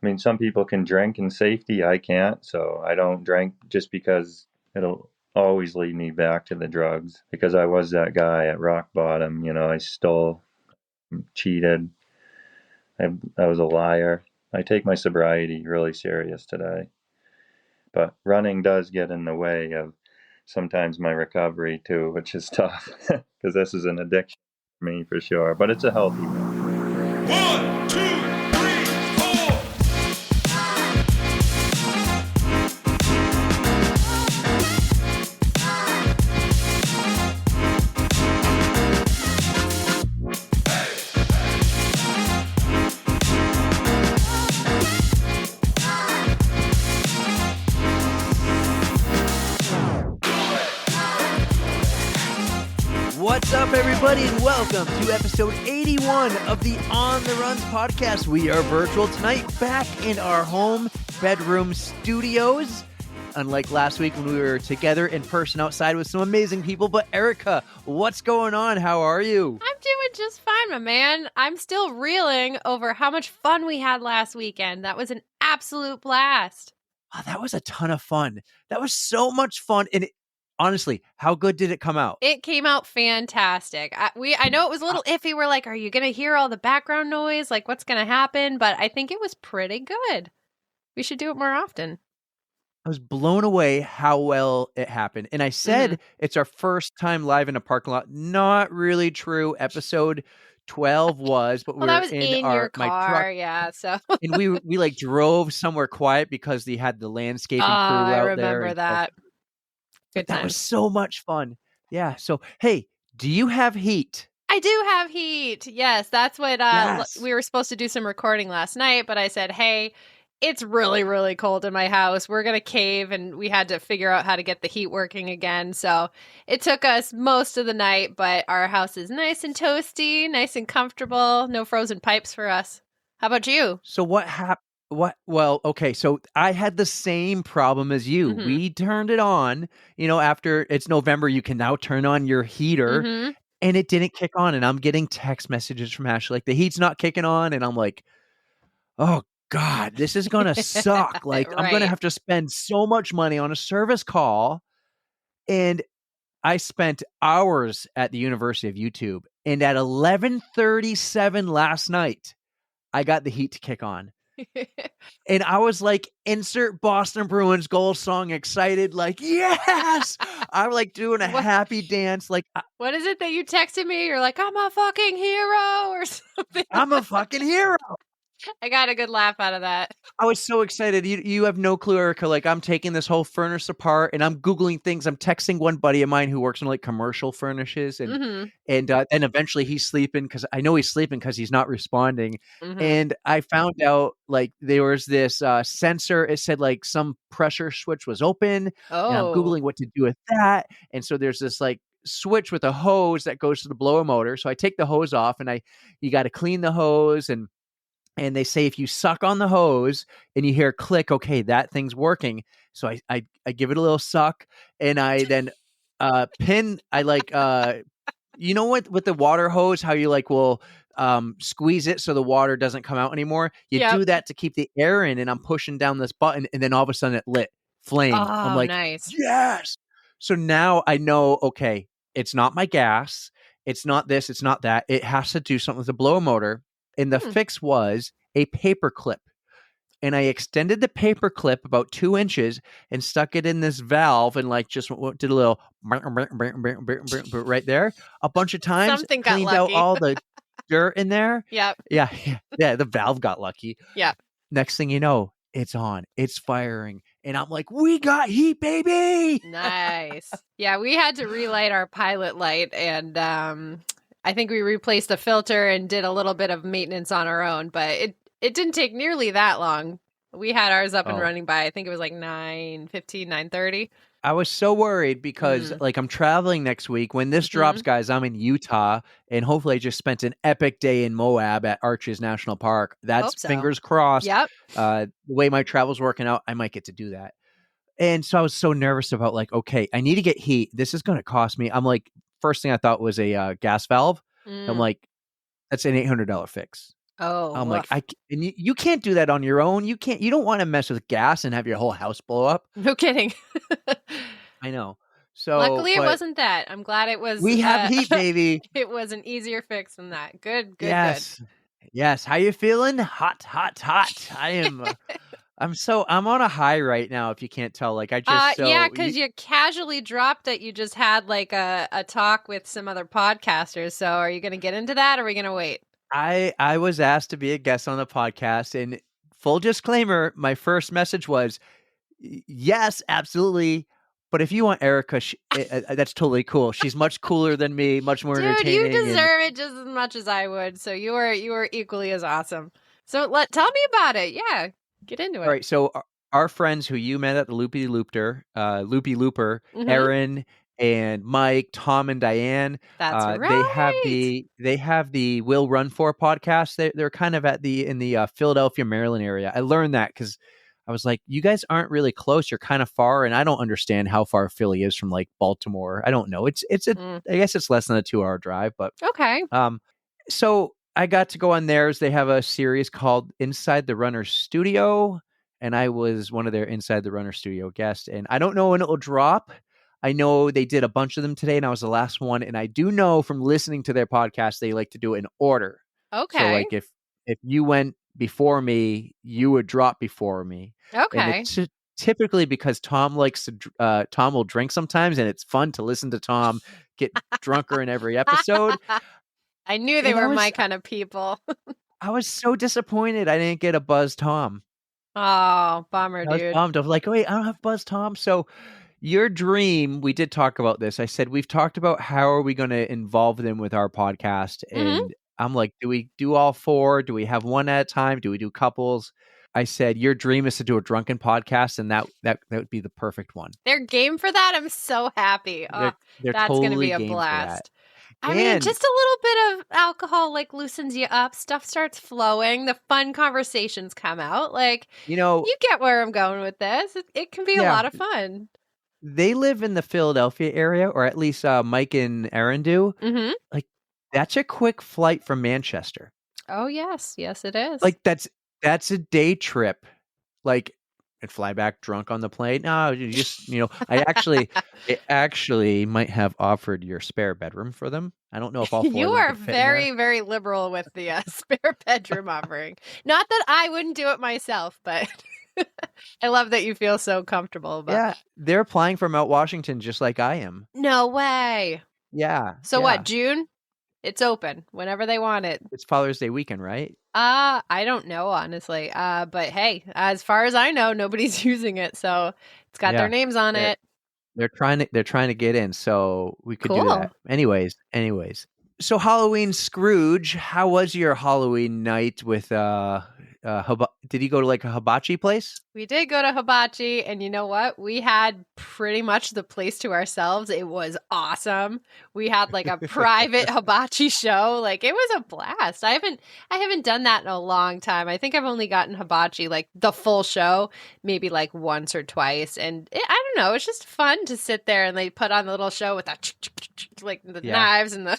I mean, some people can drink in safety. I can't, so I don't drink just because it'll always lead me back to the drugs, because I was that guy at rock bottom. I stole, cheated. I was a liar. I take my sobriety really serious today. But running does get in the way of sometimes my recovery too, which is tough because this is an addiction for me for sure. But it's a healthy one. 1, 2, 3, 4. What's up, everybody, and welcome to episode 81 of the On the Runs podcast. We are virtual tonight, back in our home bedroom studios. Unlike last week when we were together in person outside with some amazing people. But Erika, what's going on? How are you? I'm doing just fine, my man. I'm still reeling over how much fun we had last weekend. That was an absolute blast. Oh, that was a ton of fun. That was so much fun. And honestly, how good did it come out? It came out fantastic. I know it was a little iffy. We're like, are you going to hear all the background noise? Like, what's going to happen? But I think it was pretty good. We should do it more often. I was blown away how well it happened. And I said it's our first time live in a parking lot. Not really true. Episode 12 was, but Well, we that were was in in our your my car, truck. yeah. So And we like drove somewhere quiet because they had the landscaping crew I out there. remember and that. Good that was times. so much fun. Yeah. So, hey, do you have heat? I do have heat. Yes, that's what Yes. we were supposed to do some recording last night, but I said, hey, it's really, really cold in my house. We're going to cave, and we had to figure out how to get the heat working again. So it took us most of the night, but our house is nice and toasty, nice and comfortable. No frozen pipes for us. How about you? So what happened? Well, okay. So I had the same problem as you. Mhm. We turned it on, after it's November, you can now turn on your heater. Mm-hmm. And it didn't kick on, and I'm getting text messages from Ashley like the heat's not kicking on, and I'm like, oh God, this is gonna suck. Like I'm gonna Right. have to spend so much money on a service call. And I spent hours at the University of YouTube, and at 11:37 last night, I got the heat to kick on. And I was like, insert Boston Bruins goal song, excited, like, yes! I'm like doing a happy dance, like, What is it that you texted me? You're like, I'm a fucking hero or something. I'm a fucking hero. I got a good laugh out of that. I was so excited. You have no clue, Erika. Like, I'm taking this whole furnace apart and I'm Googling things. I'm texting one buddy of mine who works in like commercial furnaces, and eventually he's sleeping because I know he's sleeping because he's not responding. And I found out like there was this sensor. It said like some pressure switch was open. Oh. And I'm Googling what to do with that. And so there's this like switch with a hose that goes to the blower motor. So I take the hose off and you got to clean the hose, and they say if you suck on the hose and you hear a click, okay, that thing's working. So I give it a little suck, and I then pin. I like what with the water hose, how you like will squeeze it so the water doesn't come out anymore. You do that to keep the air in, and I'm pushing down this button, and then all of a sudden it lit flame. I'm like, nice. Yes. So now I know, okay, it's not my gas, it's not this, it's not that. It has to do something with the blower motor. And the fix was a paper clip. And I extended the paper clip about 2 inches and stuck it in this valve and like just did a little right there a bunch of times. Something got cleaned lucky. out all the dirt in there. Yep. Yeah. The valve got lucky. Yep. Next thing you know, it's on. It's firing. And I'm like, we got heat, baby. Nice. Yeah, we had to relight our pilot light, and I think we replaced the filter and did a little bit of maintenance on our own, but it didn't take nearly that long. We had ours up and running by, I think it was like 9:15, 9:30. I was so worried because like I'm traveling next week. When this drops, guys, I'm in Utah, and hopefully I just spent an epic day in Moab at Arches National Park. That's fingers crossed. Yep. The way my travel's working out, I might get to do that. And so I was so nervous about like, okay, I need to get heat. This is going to cost me. I'm like, first thing I thought was a gas valve. I'm like, that's an $800 fix. Oh, I'm like, woof. and you can't do that on your own. You don't want to mess with gas and have your whole house blow up. No kidding. I know. So, Luckily, it but wasn't that. I'm glad it was. we have heat, baby. It was an easier fix than that. Good, good, good. Yes. Yes. How you feeling? Hot, hot, hot. I'm on a high right now, if you can't tell. Like Yeah, because you casually dropped that you just had like a talk with some other podcasters. So are you going to get into that, or are we going to wait? I was asked to be a guest on the podcast, and full disclaimer, my first message was, yes, absolutely. But if you want Erika, that's totally cool. She's much cooler than me, much more Dude, entertaining. you deserve it just as much as I would. So you are equally as awesome. So tell me about it. Yeah, get into it. All right, so our friends who you met at the Loopy Looper, Mhm. Aaron and Mike, Tom and Diane. That's right. They have the Will Run For podcast. They're kind of in the Philadelphia, Maryland area. I learned that because I was like, you guys aren't really close. You're kind of far, and I don't understand how far Philly is from like Baltimore. I don't know. I guess it's less than a 2-hour drive, but Okay. So I got to go on theirs. They have a series called Inside the Runner Studio, and I was one of their Inside the Runner Studio guests. And I don't know when it will drop. I know they did a bunch of them today, and I was the last one. And I do know from listening to their podcast, they like to do it in order. Okay. So like if you went before me, you would drop before me. Okay. And it's typically because Tom will drink sometimes, and it's fun to listen to Tom get drunker in every episode. I knew they were my kind of people. I was so disappointed I didn't get a Buzz Tom. Oh, bummer, I was dude. bummed. I was like, wait, I don't have Buzz Tom. So your dream, we did talk about this. I said, we've talked about how are we going to involve them with our podcast. And I'm like, do we do all 4? Do we have one at a time? Do we do couples? I said, your dream is to do a drunken podcast, and that would be the perfect one. They're game for that. I'm so happy. They're that's totally going to be a game blast. for that. I mean, just a little bit of alcohol like loosens you up. Stuff starts flowing. The fun conversations come out. Like, you get where I'm going with this. It can be a lot of fun. They live in the Philadelphia area, or at least Mike and Aaron do. Mm-hmm. Like, that's a quick flight from Manchester. Oh, yes. Yes, it is. Like, that's a day trip. Like, and fly back drunk on the plane. No, you just, I actually might have offered your spare bedroom for them. I don't know if all 4 you of them are could fit very, very liberal with the spare bedroom offering. Not that I wouldn't do it myself, but I love that you feel so comfortable about Yeah, they're applying for Mount Washington just like I am. No way. Yeah. So what, June? It's open whenever they want it. It's Father's Day weekend, right? I don't know, honestly. But hey, as far as I know, nobody's using it, so it's got their names on it. They're trying to get in, so we could do that. Anyways. So Halloween Scrooge, how was your Halloween night with did you go to like a hibachi place? We did go to hibachi, and you know what? We had pretty much the place to ourselves. It was awesome. We had like a private hibachi show. Like, it was a blast. I haven't done that in a long time. I think I've only gotten hibachi like the full show maybe like once or twice, and I don't know, it's just fun to sit there and they put on the little show with that like the knives and the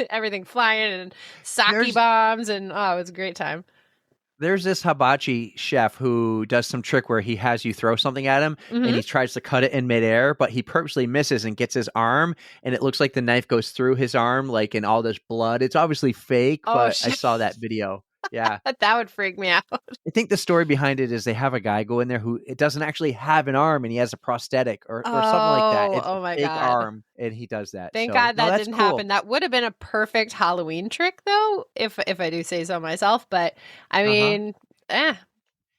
everything flying and sake bombs, and it was a great time. There's this hibachi chef who does some trick where he has you throw something at him and he tries to cut it in midair, but he purposely misses and gets his arm, and it looks like the knife goes through his arm, like in all this blood. It's obviously fake, but I saw that video. Yeah. That would freak me out. I think the story behind it is they have a guy go in there who it doesn't actually have an arm, and he has a prosthetic or something like that. It's oh my a fake God. arm, and he does that. Thank God that didn't happen. That would have been a perfect Halloween trick, though, if I do say so myself. But I mean,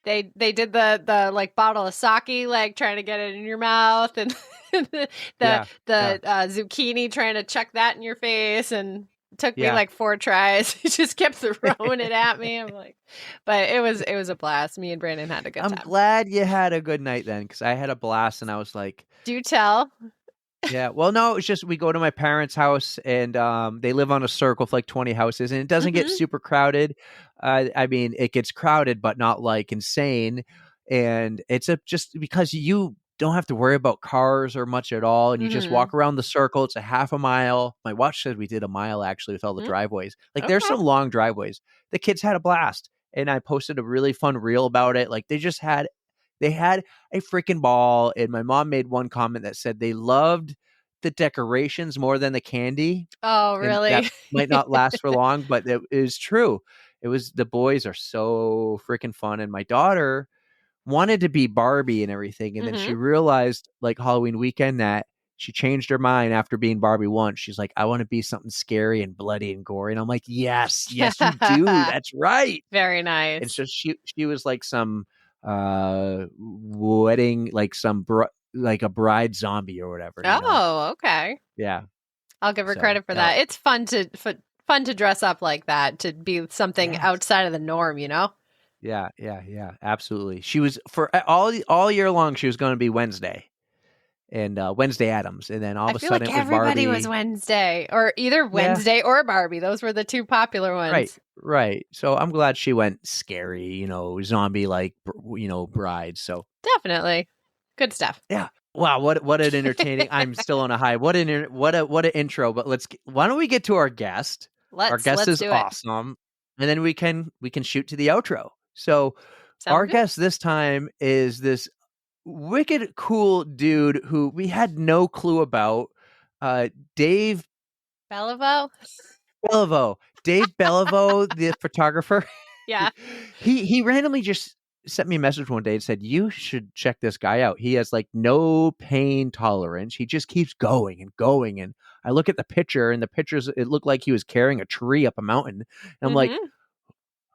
they did the like bottle of sake, like trying to get it in your mouth, and the zucchini trying to chuck that in your face, and it took me like 4 tries. He just kept throwing it at me. I'm like, but it was a blast. Me and Brandon had a good time. I'm glad you had a good night then, because I had a blast, and I was like, do tell. Yeah, well, no, it's just we go to my parents' house, and they live on a circle of like 20 houses, and it doesn't get super crowded. I mean, it gets crowded, but not like insane. And it's just because you don't have to worry about cars or much at all. And you just Mhm. walk around the circle. It's a half a mile. My watch said we did a mile actually with all the Mm. driveways. Like there's Okay. some long driveways. The kids had a blast. And I posted a really fun reel about it. Like they had a freaking ball. And my mom made one comment that said they loved the decorations more than the candy. Oh, And that really? might not last for long, but it is true. The boys are so freaking fun. And my daughter wanted to be Barbie and everything. And then she Mhm. realized like Halloween weekend that she changed her mind after being Barbie once. She's like, I want to be something scary and bloody and gory. And I'm like, yes, you do. That's right. Very And nice. so she was like some wedding, like like a bride zombie or whatever, you know? Oh, okay. Yeah. I'll give her So, credit for that. It's fun to dress up like that, to be something Yes. outside of the norm, you know? Yeah, absolutely. She was for all year long. She was going to be Wednesday and Wednesday Adams, and then all I of a feel sudden like it was everybody Barbie. was Wednesday, or either Yeah, Wednesday or Barbie. Those were the two popular right, ones. right. So I'm glad she went scary, zombie like, bride. So Definitely. Good stuff. yeah, wow, what an entertaining. I'm still on a high. What an intro. But why don't we get to our guest? Our guest Let's is do it. awesome, and then we can shoot to the outro. So Sounds our good. guest this time is this wicked cool dude who we had no clue about. Dave Bellevue? Beliveau. Dave Beliveau, the photographer. Yeah. he randomly just sent me a message one day and said, you should check this guy out. He has like no pain tolerance. He just keeps going and going. And I look at the picture, and the pictures, it looked like he was carrying a tree up a mountain. And I'm like, Mhm.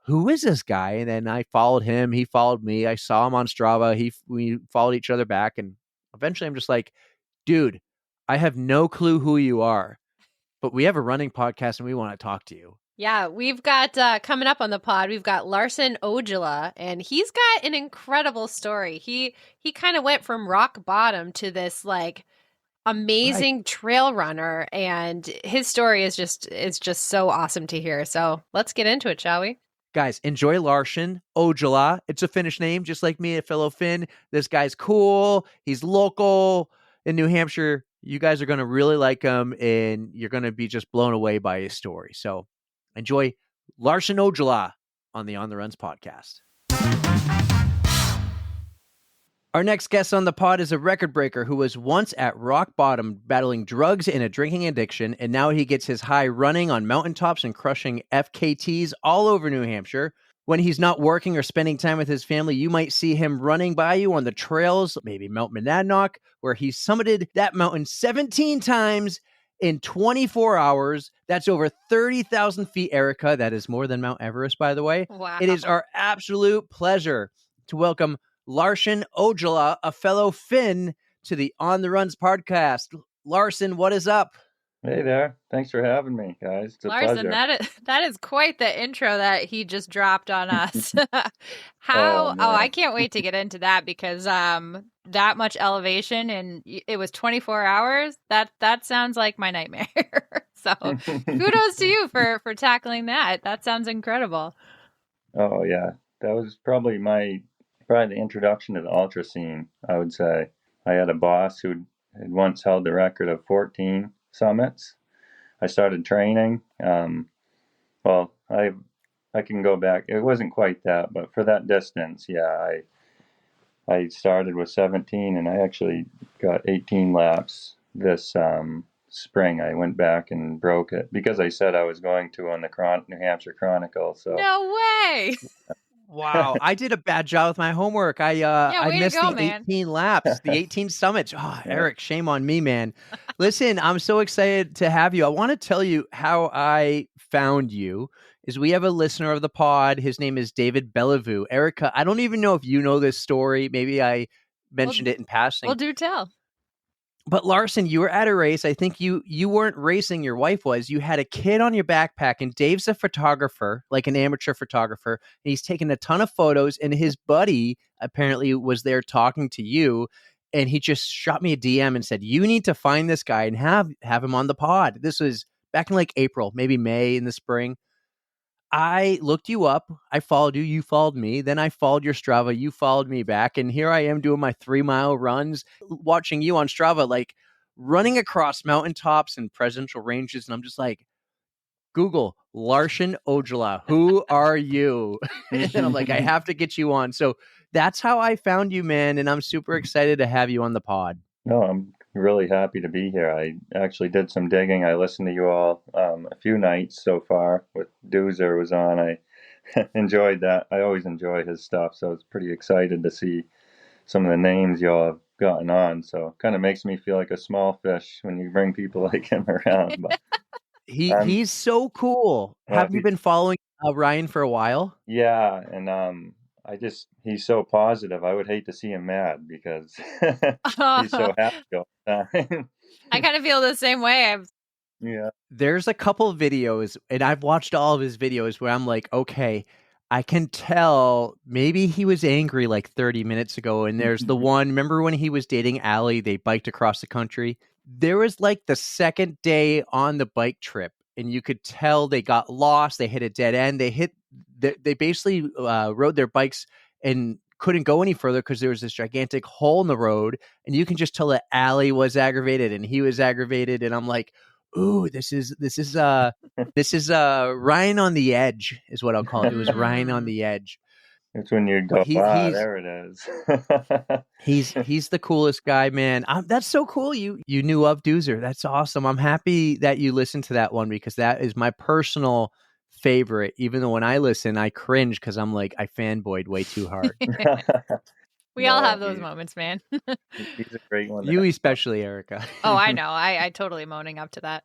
who is this guy? And then I followed him. He followed me. I saw him on Strava. We followed each other back. And eventually I'm just like, dude, I have no clue who you are, but we have a running podcast and we want to talk to you. Yeah, we've got coming up on the pod, we've got Larsen Ojala, and he's got an incredible story. He kind of went from rock bottom to this like amazing trail runner, and his story is just so awesome to hear. So let's get into it, shall we? Guys, enjoy Larsen Ojala. It's a Finnish name, just like me, a fellow Finn. This guy's cool. He's local in New Hampshire. You guys are going to really like him, and you're going to be just blown away by his story. So enjoy Larsen Ojala on the On the Runs podcast. Our next guest on the pod is a record breaker who was once at rock bottom battling drugs and a drinking addiction, and now he gets his high running on mountaintops and crushing FKTs all over New Hampshire. When he's not working or spending time with his family, you might see him running by you on the trails, maybe Mount Monadnock, where he summited that mountain 17 times in 24 hours. That's over 30,000 feet, Erika. That is more than Mount Everest, by the way. Wow. It is our absolute pleasure to welcome Larsen Ojala, a fellow Finn, to the On the Runs podcast. Larsen, what is up? Hey there. Thanks for having me, guys. It's a Larsen, pleasure. that is quite the intro that he just dropped on us. Oh, I man. can't wait to get into that, because that much elevation and it was 24 hours. That sounds like my nightmare. So kudos to you for tackling that. That sounds incredible. Oh, yeah. That was probably the introduction to the ultra scene, I would say. I had a boss who had once held the record of 14 summits. I started training. Well, I can go back. It wasn't quite that, but for that distance, yeah, I started with 17, and I actually got 18 laps this spring. I went back and broke it because I said I was going to on the New Hampshire Chronicle. So No way. Wow, I did a bad job with my homework. I way to missed go, the man. 18 laps, the 18 summits. Oh, Yeah. Eric, shame on me, man. Listen, I'm so excited to have you. I want to tell you how I found you. Is we have a listener of the pod. His name is David Bellevue. Erika, I don't even know if you know this story. Maybe I mentioned it in passing. Well, do tell. But Larsen, you were at a race. I think you weren't racing. Your wife was. You had a kid on your backpack, and Dave's a photographer, like an amateur photographer, and he's taken a ton of photos. And his buddy apparently was there talking to you, and he just shot me a DM and said, "You need to find this guy and have him on the pod." This was back in like April, maybe May in the spring. I looked you up. I followed you. You followed me. Then I followed your Strava. You followed me back. And here I am doing my 3-mile runs, watching you on Strava, like running across mountaintops and presidential ranges. And I'm just like, Google Larsen Ojala. Who are you? And then I'm like, I have to get you on. So that's how I found you, man. And I'm super excited to have you on the pod. No, I'm really happy to be here. I actually did some digging. I listened to you all a few nights so far with Doozer was on. I enjoyed that. I always enjoy his stuff, so I was pretty excited to see some of the names y'all have gotten on. So it kind of makes me feel like a small fish when you bring people like him around. But He's so cool. Have you been following Ryan for a while? Yeah, and he's so positive. I would hate to see him mad because he's so happy all the time. I kind of feel the same way. Yeah. There's a couple of videos, and I've watched all of his videos where I'm like, okay, I can tell maybe he was angry like 30 minutes ago. And there's the one, remember when he was dating Allie, they biked across the country? There was like the second day on the bike trip, and you could tell they got lost. They hit a dead end. They basically rode their bikes and couldn't go any further because there was this gigantic hole in the road. And you can just tell that Allie was aggravated and he was aggravated. And I'm like, ooh, this is Ryan on the edge is what I'll call it. It was Ryan on the edge. It's when you go, there it is. he's the coolest guy, man. That's so cool. You knew of Doozer. That's awesome. I'm happy that you listened to that one because that is my personal favorite. Even though when I listen, I cringe because I'm like, I fanboyed way too hard. We all have those moments, man. He's a great one. You especially, Erika. Oh, I know. I totally am owning up to that.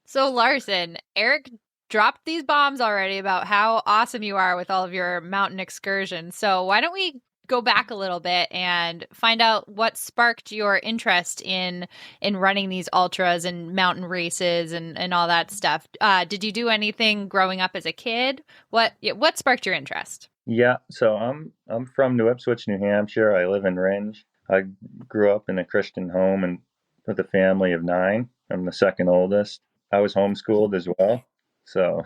So Larsen, Eric dropped these bombs already about how awesome you are with all of your mountain excursions. So why don't we go back a little bit and find out what sparked your interest in running these ultras and mountain races and all that stuff? Did you do anything growing up as a kid? What sparked your interest? Yeah, so I'm from New Ipswich, New Hampshire. I live in Rindge. I grew up in a Christian home and with a family of 9. I'm the second oldest. I was homeschooled as well. So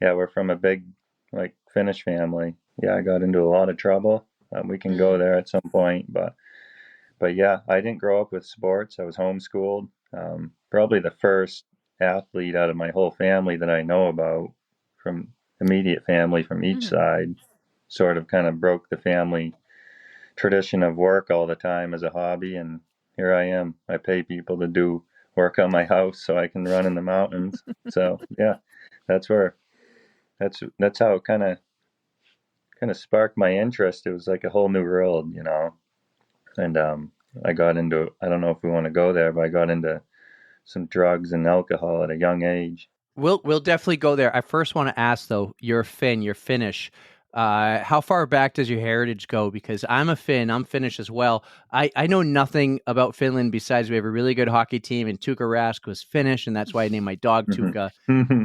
yeah, we're from a big like Finnish family. Yeah, I got into a lot of trouble. We can go there at some point, but yeah, I didn't grow up with sports. I was homeschooled. Probably the first athlete out of my whole family that I know about from immediate family from each side sort of kind of broke the family tradition of work all the time as a hobby, and here I am. I pay people to do work on my house so I can run in the mountains. So yeah, that's how it kind of sparked my interest. It was like a whole new world, and I got into, I don't know if we want to go there, but I got into some drugs and alcohol at a young age. We'll definitely go there. I first want to ask though, you're Finn, you're Finnish. How far back does your heritage go? Because I'm a Finn, I'm Finnish as well. I know nothing about Finland besides we have a really good hockey team and Tuukka Rask was Finnish, and that's why I named my dog Tuukka.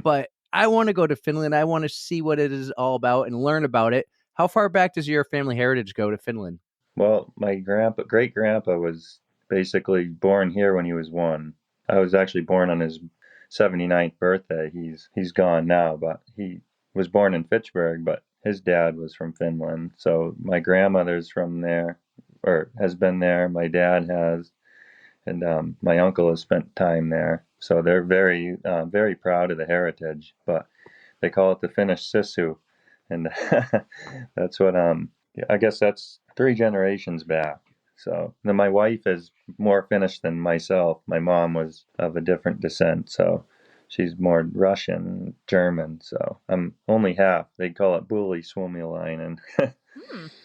But I want to go to Finland. I want to see what it is all about and learn about it. How far back does your family heritage go to Finland? Well, my great grandpa was basically born here when he was 1. I was actually born on his 79th birthday. He's gone now, but he was born in Fitchburg, but his dad was from Finland. So my grandmother's from there, or has been there. My dad has, and my uncle has spent time there. So they're very, very proud of the heritage. But they call it the Finnish Sissu, and that's what I guess that's 3 generations back. So then my wife is more Finnish than myself. My mom was of a different descent, so she's more Russian, German. So I'm only half. They call it Bully Suomalainen.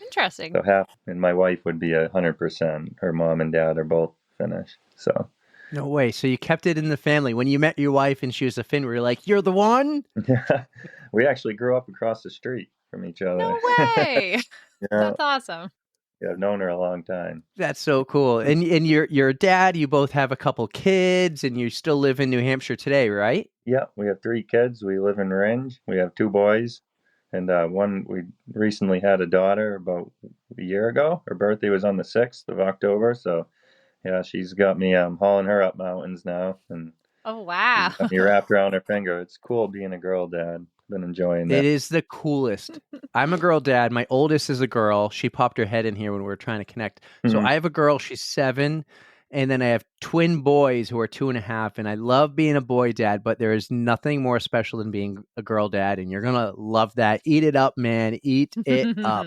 Interesting. So half, and my wife would be 100%. Her mom and dad are both Finnish. So no way. So you kept it in the family. When you met your wife and she was a Finn, we were like, "You're the one." Yeah, we actually grew up across the street from each other. No way. That's awesome. Yeah, I've known her a long time. That's so cool. And your dad, you both have a couple kids, and you still live in New Hampshire today, right? Yeah, we have 3 kids. We live in Rindge. We have 2 boys, and one we recently had a daughter about a year ago. Her birthday was on the 6th of October, so yeah, she's got me hauling her up mountains now, and oh wow, got me wrapped around her finger. It's cool being a girl dad. been enjoying It that. is the coolest. I'm a girl dad. My oldest is a girl. She popped her head in here when we were trying to connect. So Mhm. I have a girl, she's 7. And then I have twin boys who are 2.5. And I love being a boy dad, but there is nothing more special than being a girl dad. And you're going to love that. Eat it up, man. Eat it up.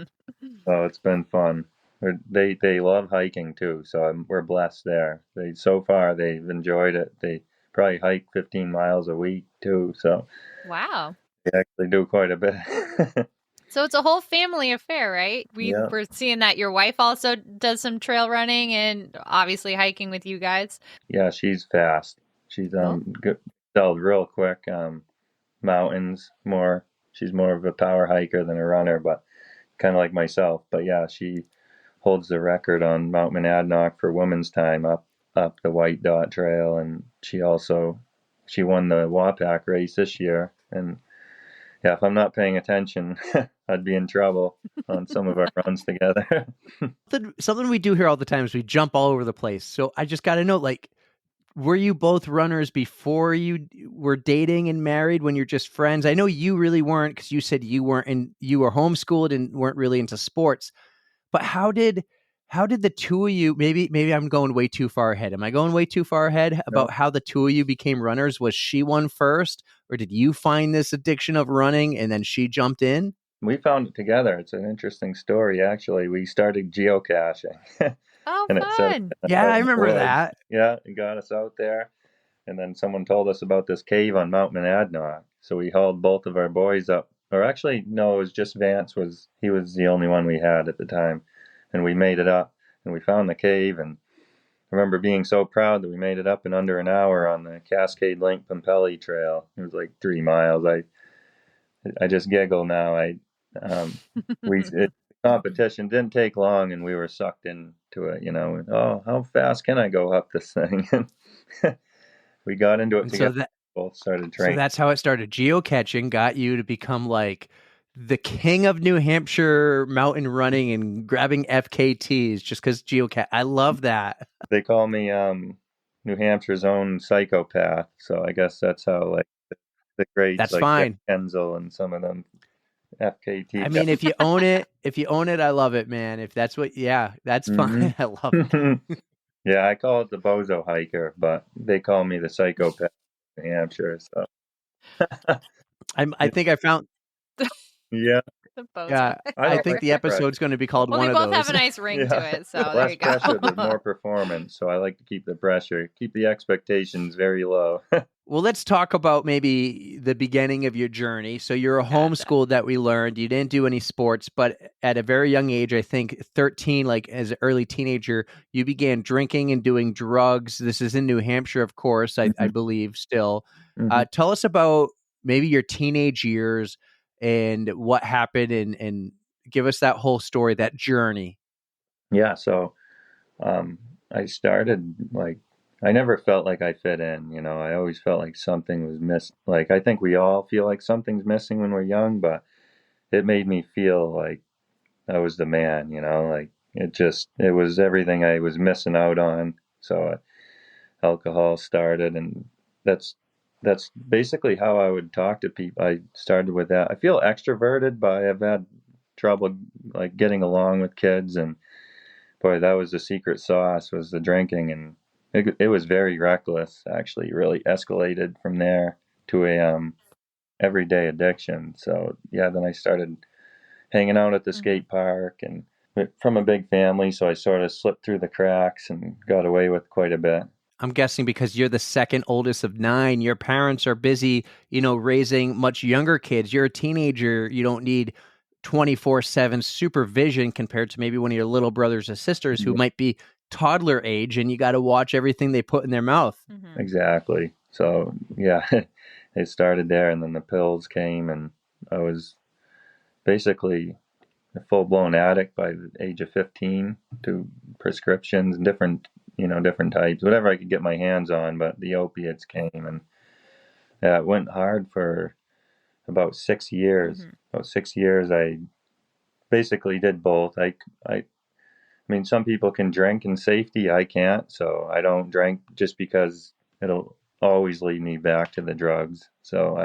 Oh, it's been fun. They love hiking too, so we're blessed there. So far they've enjoyed it. They probably hike 15 miles a week too, so Wow. they actually do quite a bit. So it's a whole family affair, right? Yeah. We're seeing that your wife also does some trail running and obviously hiking with you guys. Yeah, she's fast. She's Cool. good, excelled real quick. Mountains more. She's more of a power hiker than a runner, but kind of like myself. But yeah, she holds the record on Mount Monadnock for women's time up the White Dot Trail, and she won the Wapak race this year. And yeah, if I'm not paying attention, I'd be in trouble on some of our runs together. Something we do here all the time is we jump all over the place. So I just got to know, like, were you both runners before you were dating and married when you're just friends? I know you really weren't because you said you weren't, and you were homeschooled and weren't really into sports. But how did the two of you, maybe I'm going way too far ahead. Am I going way too far ahead No, about how the two of you became runners? Was she one first, or did you find this addiction of running and then she jumped in? we found it together. It's an interesting story, actually. We started geocaching, Oh, and it said fun. Yeah, out I in the remember woods. that. Yeah, it got us out there. And then someone told us about this cave on Mount Monadnock. So we hauled both of our boys up. Or actually, no, it was just Vance. He was the only one we had at the time. And we made it up and we found the cave. And I remember being so proud that we made it up in under an hour on the Cascade Link Pompelli Trail. It was like 3 miles. I just giggle now. The competition didn't take long, and we were sucked into it. Oh, how fast can I go up this thing? And we got into it And so together. that Both started so training. that's how it started. Geocaching got you to become like the king of New Hampshire mountain running and grabbing FKTs just because geocache. I love that. They call me New Hampshire's own psychopath. So I guess that's how like the greats That's like Jack fine. Kenzel and some of them I FKT mean, if you own it, I love it, man. If that's what, yeah, that's guys. fine. I love it. Yeah, I call it the bozo hiker, but they call me the psychopath in New Hampshire. So I think I found. yeah, The bozo. Yeah, I I don't think like the the pressure. episode's going to be called Well, they one of both have those. a nice ring to Yeah, it, so there less you pressure, but go. more performance. So I like to keep the pressure, keep the expectations very low. Well, let's talk about maybe the beginning of your journey. So you're a Gotcha. homeschool that we learned. You didn't do any sports, but at a very young age, I think 13, like as an early teenager, you began drinking and doing drugs. This is in New Hampshire, of course, I Mhm, believe still. mhm. Tell us about maybe your teenage years and what happened and give us that whole story, that journey. Yeah, so um, I started like I never felt like I fit in. I always felt like something was missing. Like I think we all feel like something's missing when we're young, but it made me feel like I was the man. Like it was everything I was missing out on. So alcohol started, and that's basically how I would talk to people. I started with that. I feel extroverted, but I've had trouble like getting along with kids, and boy, that was the secret sauce was the drinking, and it was very reckless. Actually, really escalated from there to a everyday addiction. So yeah, then I started hanging out at the Mhm. skate park, and from a big family, so I sort of slipped through the cracks and got away with quite a bit. I'm guessing because you're the second oldest of 9, your parents are busy, raising much younger kids. You're a teenager. You don't need 24/7 supervision compared to maybe one of your little brothers or sisters who Yeah, might be toddler age and you got to watch everything they put in their mouth. Mhm. exactly. So yeah, it started there, and then the pills came, and I was basically a full blown addict by the age of 15 to prescriptions and different types, whatever I could get my hands on. But the opiates came, and yeah, it went hard for about 6 years. Mhm. About 6 years, I basically did both. I mean, some people can drink in safety. I can't, so I don't drink just because it'll always lead me back to the drugs. So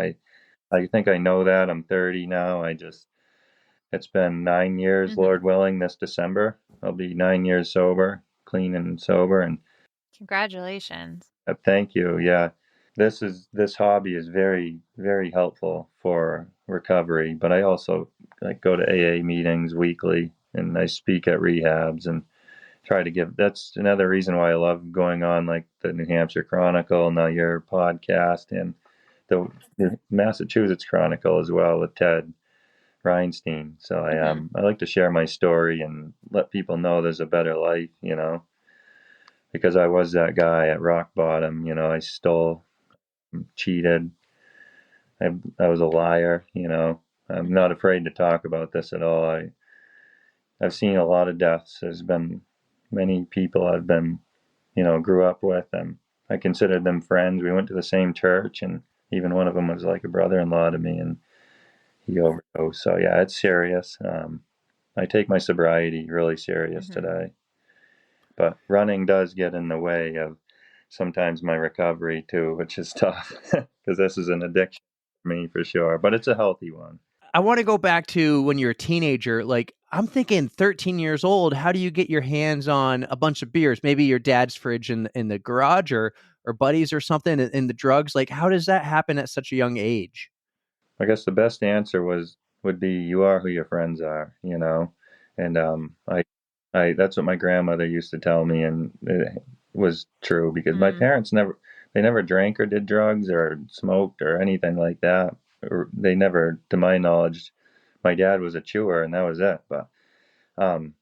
I think I know that. I'm 30 now. It's been 9 years, Mhm. Lord willing, this December. I'll be 9 years sober, clean and sober. And Congratulations. thank you. Yeah. This hobby is very, very helpful for recovery, but I also like go to AA meetings weekly and I speak at rehabs and try to give. That's another reason why I love going on like the New Hampshire Chronicle, now your podcast, and the Massachusetts Chronicle as well with Ted Reinstein. So I like to share my story and let people know there's a better life, because I was that guy at rock bottom. I stole, cheated. I was a liar. I'm not afraid to talk about this at all. I've seen a lot of deaths. There's been many people I've been, grew up with, and I considered them friends. We went to the same church, and even one of them was like a brother-in-law to me, and he overdosed. So yeah, it's serious. I take my sobriety really serious today, but running does get in the way of sometimes my recovery too, which is tough because this is an addiction for me for sure, but it's a healthy one. I want to go back to when you're a teenager. Like, I'm thinking 13 years old, how do you get your hands on a bunch of beers? Maybe your dad's fridge in the garage or buddies or something, and the drugs. Like, how does that happen at such a young age? I guess the best answer would be you are who your friends are, and I that's what my grandmother used to tell me, and it was true because my parents never drank or did drugs or smoked or anything like that. Or they never, to my knowledge. My dad was a chewer, and that was it. But um,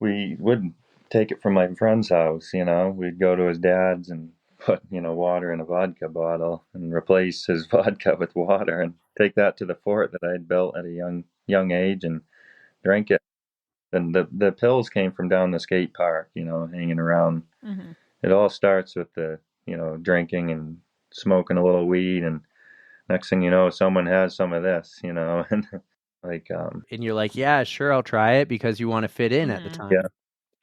we would take it from my friend's house. We'd go to his dad's and put water in a vodka bottle and replace his vodka with water and take that to the fort that I had built at a young age and drink it. And the pills came from down the skate park, hanging around. It all starts with the drinking and smoking a little weed, and next thing you know, someone has some of this, and like And you're like, yeah, sure, I'll try it because you want to fit in at the yeah. time.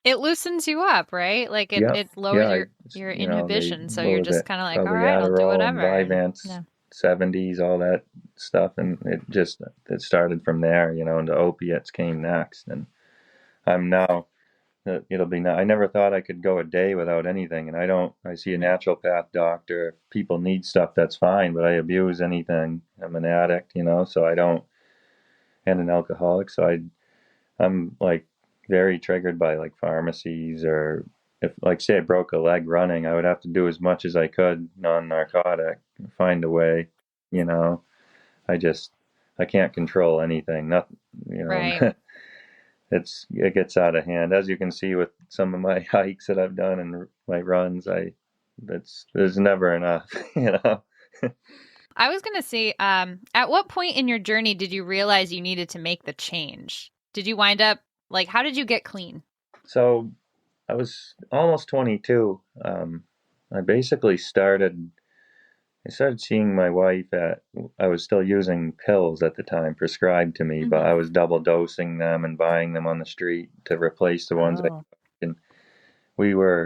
It loosens you up, right? Like Yeah, it lowers yeah. your They inhibition, so what you're was just it? kind of like, all Probably right, I'll do Adderall and whatever. And Vyvanse, yeah. 70s, all that stuff, and it started from there, and the opiates came next, and I'm now. It'll be. I never thought I could go a day without anything, and I don't. I see a naturopath doctor. If people need stuff, that's fine, but I abuse anything. I'm an addict, so I don't, and an alcoholic, so I'm like very triggered by like pharmacies, or if like say I broke a leg running, I would have to do as much as I could non-narcotic, find a way, you know. I just I can't control anything. Nothing, Right. it gets out of hand, as you can see with some of my hikes that I've done and my runs. There's never enough, you know. I was gonna say, at what point in your journey did you realize you needed to make the change? Did you wind up like how did you get clean? So I was almost 22. I basically started. I started seeing my wife I was still using pills at the time, prescribed to me, but I was double dosing them and buying them on the street to replace the ones I Oh. and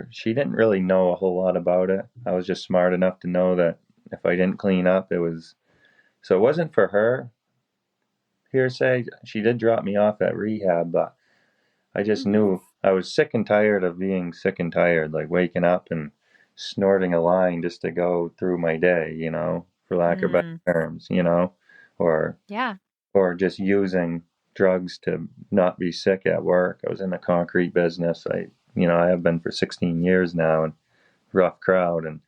she didn't really know a whole lot about it. I was just smart enough to know that if I didn't clean up, so it wasn't for her, hearsay. She did drop me off at rehab, but I just knew I was sick and tired of being sick and tired, like waking up and snorting a line just to go through my day, for lack of better terms, or Yeah. or just using drugs to not be sick at work. I was in the concrete business. I have been for 16 years now, and rough crowd. And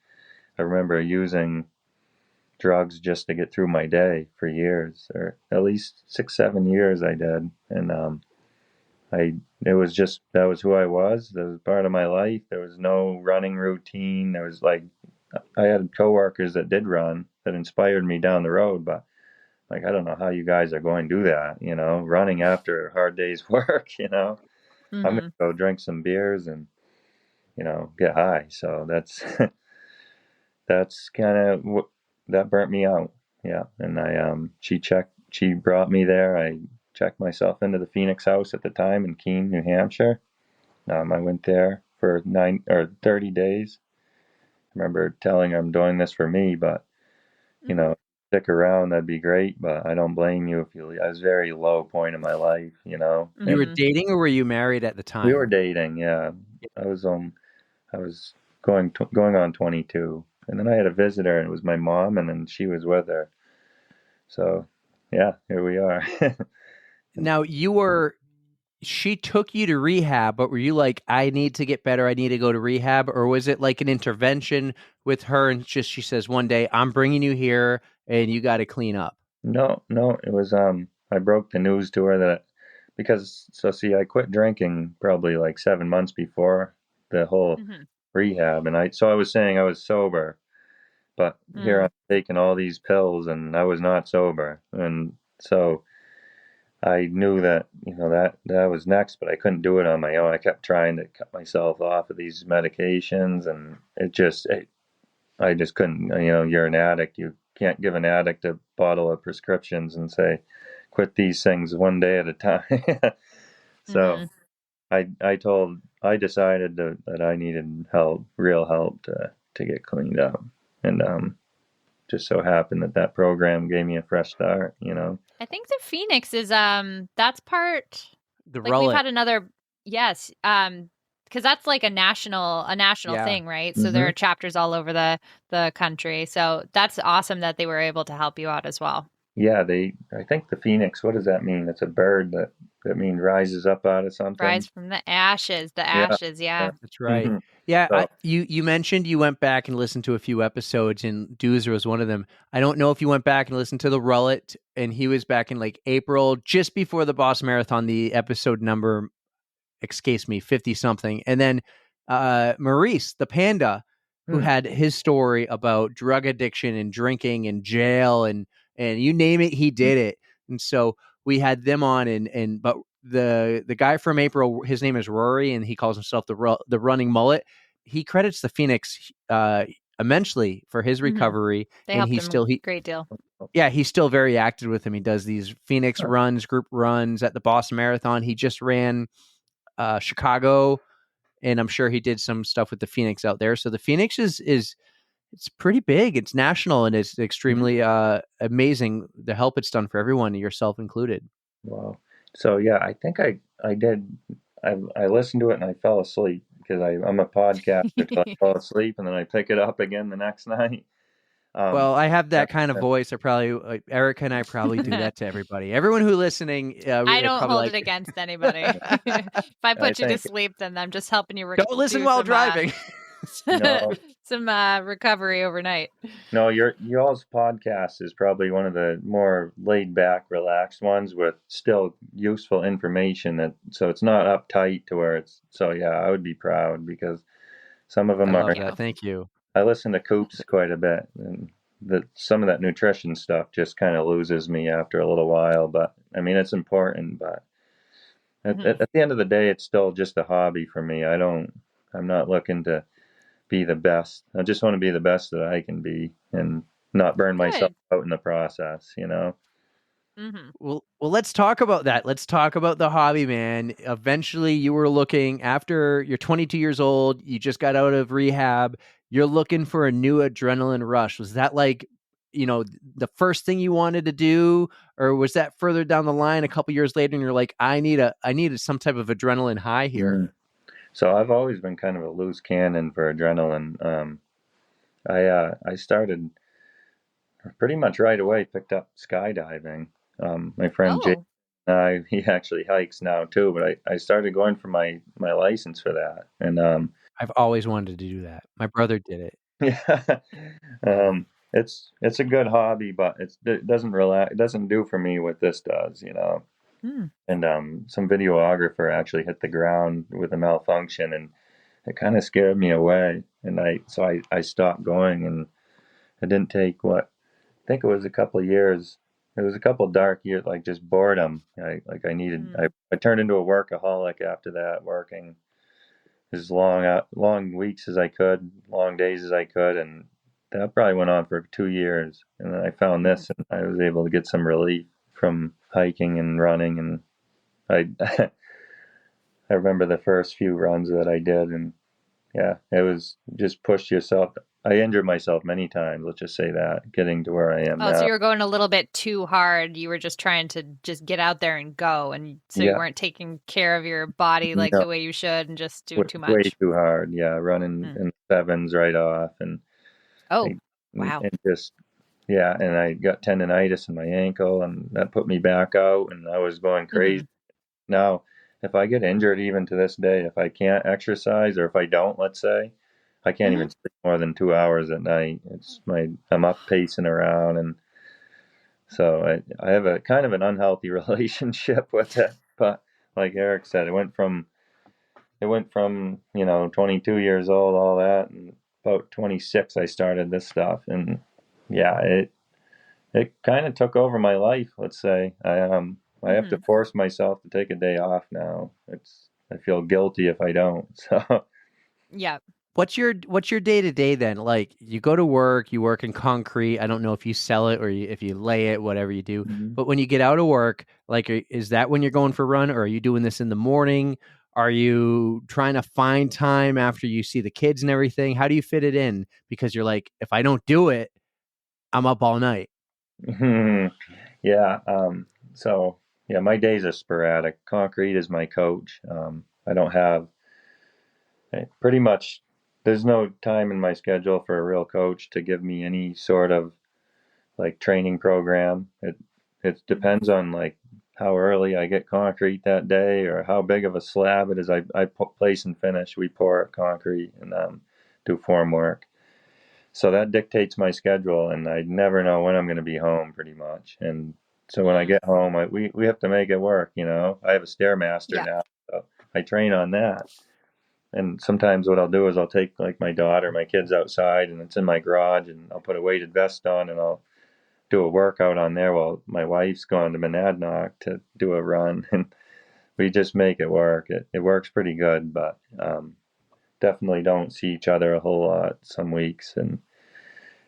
I remember using drugs just to get through my day for years, or at least 6, 7 years I did. And it was just, that was who I was. That was part of my life. There was no running routine. There was like, I had coworkers that did run that inspired me down the road, but like, I don't know how you guys are going to do that, running after a hard day's work, I'm going to go drink some beers and, get high. So that's kind of what that burnt me out. Yeah. And she brought me there. I checked myself into the Phoenix House at the time in Keene, New Hampshire. I went there for 30 days. I remember telling her I'm doing this for me, but, stick around, that'd be great, but I don't blame you if you leave. I was very low point in my life, you know. You were Mhm. dating or were you married at the time? We were dating, yeah. I was I was going on 22, and then I had a visitor, and it was my mom, and then she was with her. So, yeah, here we are. Now she took you to rehab, but were you like, I need to get better, I need to go to rehab? Or was it like an intervention with her and just she says one day, I'm bringing you here and you got to clean up? No, no, it was I broke the news to her that because so see I quit drinking probably like 7 months before the whole Mhm. rehab, and I was saying I was sober, but here Mm. I'm taking all these pills and I was not sober, and so I knew that that was next, but I couldn't do it on my own. I kept trying to cut myself off of these medications, and I just couldn't. You're an addict. You can't give an addict a bottle of prescriptions and say, quit these things one day at a time. So Mhm. I decided that I needed help, real help to get cleaned up. And just so happened that program gave me a fresh start, you know. I think the Phoenix is that's part The like we've Rullet. had another yes, because that's like a national Yeah. thing, right? So there are chapters all over the country. So that's awesome that they were able to help you out as well. Yeah, I think the phoenix, what does that mean? It's a bird that means rises up out of something. Rise from the ashes, Yeah. yeah. That's right. Mhm. Yeah, So, you mentioned you went back and listened to a few episodes, and Doozer was one of them. I don't know if you went back and listened to the Rullet, and he was back in like April, just before the Boston Marathon. The episode number escapes me, 50 something, and then Maurice, the panda, who hmm, had his story about drug addiction and drinking and jail and you name it, he did it. And so we had them on, and but the guy from April, his name is Rory, and he calls himself the running mullet. He credits the Phoenix immensely for his Mhm. recovery, They and helped he's him a still great deal. yeah, he's still very active with him. He does these Phoenix huh, runs, group runs at the Boston Marathon. He just ran Chicago, and I'm sure he did some stuff with the Phoenix out there. So the Phoenix is it's pretty big. It's national, and it's mhm. extremely amazing the help it's done for everyone, yourself included. Wow. So yeah, I think I did. I listened to it and I fell asleep because I'm a podcaster, so I fall asleep and then I pick it up again the next night. Um, Well, I have yeah, that kind of voice. I probably Erica and I probably do that to everybody. Everyone who listening, I they're don't probably hold it like, against anybody. If I I put you to think sleep, then I'm just helping you don't listen do while some driving. no, some recovery overnight. no, y'all's podcast is probably one of the more laid back, relaxed ones with still useful information. So it's not uptight to where it's. So yeah, I would be proud because some of I them Thank love are. that. you. Thank you. I listen to Coops quite a bit, and some of that nutrition stuff just kind of loses me after a little while. But I mean, it's important. But Mhm. at the end of the day, it's still just a hobby for me. I'm not looking to be the best. I just want to be the best that I can be, and not burn myself Good. out in the process. You know. Mhm. Well, let's talk about that. Let's talk about the hobby, man. Eventually, you were looking after you're 22 years old. You just got out of rehab. You're looking for a new adrenaline rush. Was that like, the first thing you wanted to do, or was that further down the line, a couple years later, and you're like, I needed some type of adrenaline high here? Mm. So I've always been kind of a loose cannon for adrenaline. I started pretty much right away. Picked up skydiving. My friend Jay, Oh, he actually hikes now too. But I started going for my license for that, and I've always wanted to do that. My brother did it. yeah, um, it's a good hobby, but it doesn't relax. It doesn't do for me what this does, you know. hmm. And some videographer actually hit the ground with a malfunction, and it kind of scared me away. And I stopped going, and it didn't take what I think it was a couple of years. It was a couple of dark years, like just boredom. I turned into a workaholic after that, working as long weeks as I could, long days as I could, and that probably went on for 2 years. And then I found Mm. this, and I was able to get some relief from hiking and running. And I I remember the first few runs that I did, and yeah, it was just push yourself. I injured myself many times. Let's just say that, getting to where I am Oh, now. so you were going a little bit too hard. You were just trying to just get out there and go. And so you Yeah, weren't taking care of your body like no, the way you should and just doing too way much. too hard. Yeah, running Mm. in sevens right off, and Oh, I, wow. and just yeah, and I got tendonitis in my ankle, and that put me back out, and I was going crazy. Hmm. Now, if I get injured, even to this day, if I can't exercise or if I don't, let's say, I can't Hmm. even sleep more than 2 hours at night. I'm up pacing around, and so I have a kind of an unhealthy relationship with it. But like Eric said, it went from 22 years old, all that, and about 26 I started this stuff, and yeah, it kind of took over my life. Let's say I have to Hmm. force myself to take a day off now. I feel guilty if I don't. So Yeah. What's your day to day then? Like you go to work, you work in concrete. I don't know if you sell it or if you lay it, whatever you do. Mhm. But when you get out of work, like is that when you're going for a run, or are you doing this in the morning? Are you trying to find time after you see the kids and everything? How do you fit it in? Because you're like, if I don't do it, I'm up all night. Yeah. So yeah, my days are sporadic. Concrete is my coach. I don't have pretty much. There's no time in my schedule for a real coach to give me any sort of like training program. It Hmm. depends on like how early I get concrete that day or how big of a slab it is. I place and finish. We pour concrete and do form work. So that dictates my schedule, and I never know when I'm going to be home, pretty much. And so when I Mm. get home, we have to make it work. I have a stairmaster Yeah. now, so I train on that. And sometimes what I'll do is I'll take like my daughter, my kids outside, and it's in my garage, and I'll put a weighted vest on, and I'll do a workout on there while my wife's gone to Monadnock to do a run, and we just make it work. It works pretty good, but definitely don't see each other a whole lot some weeks, and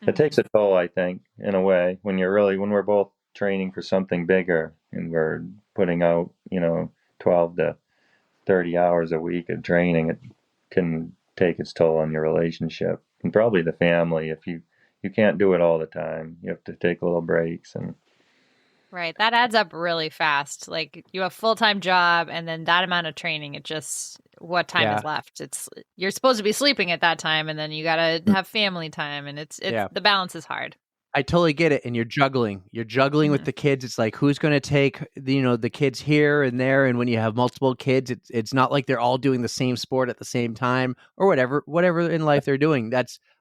it Hmm. takes a toll, I think, in a way, when we're both training for something bigger and we're putting out, 12 to 30 hours a week of training. It can take its toll on your relationship and probably the family if you can't do it all the time. You have to take little breaks and Right. That adds up really fast. Like you have a full-time job and then that amount of training, what time Yeah. is left? You're supposed to be sleeping at that time and then you got to have family time and it's Yeah. the balance is hard. I totally get it. And you're juggling. You're juggling with Hmm. the kids. It's like who's going to take the kids here and there. And when you have multiple kids, it's not like they're all doing the same sport at the same time or whatever in life they're doing.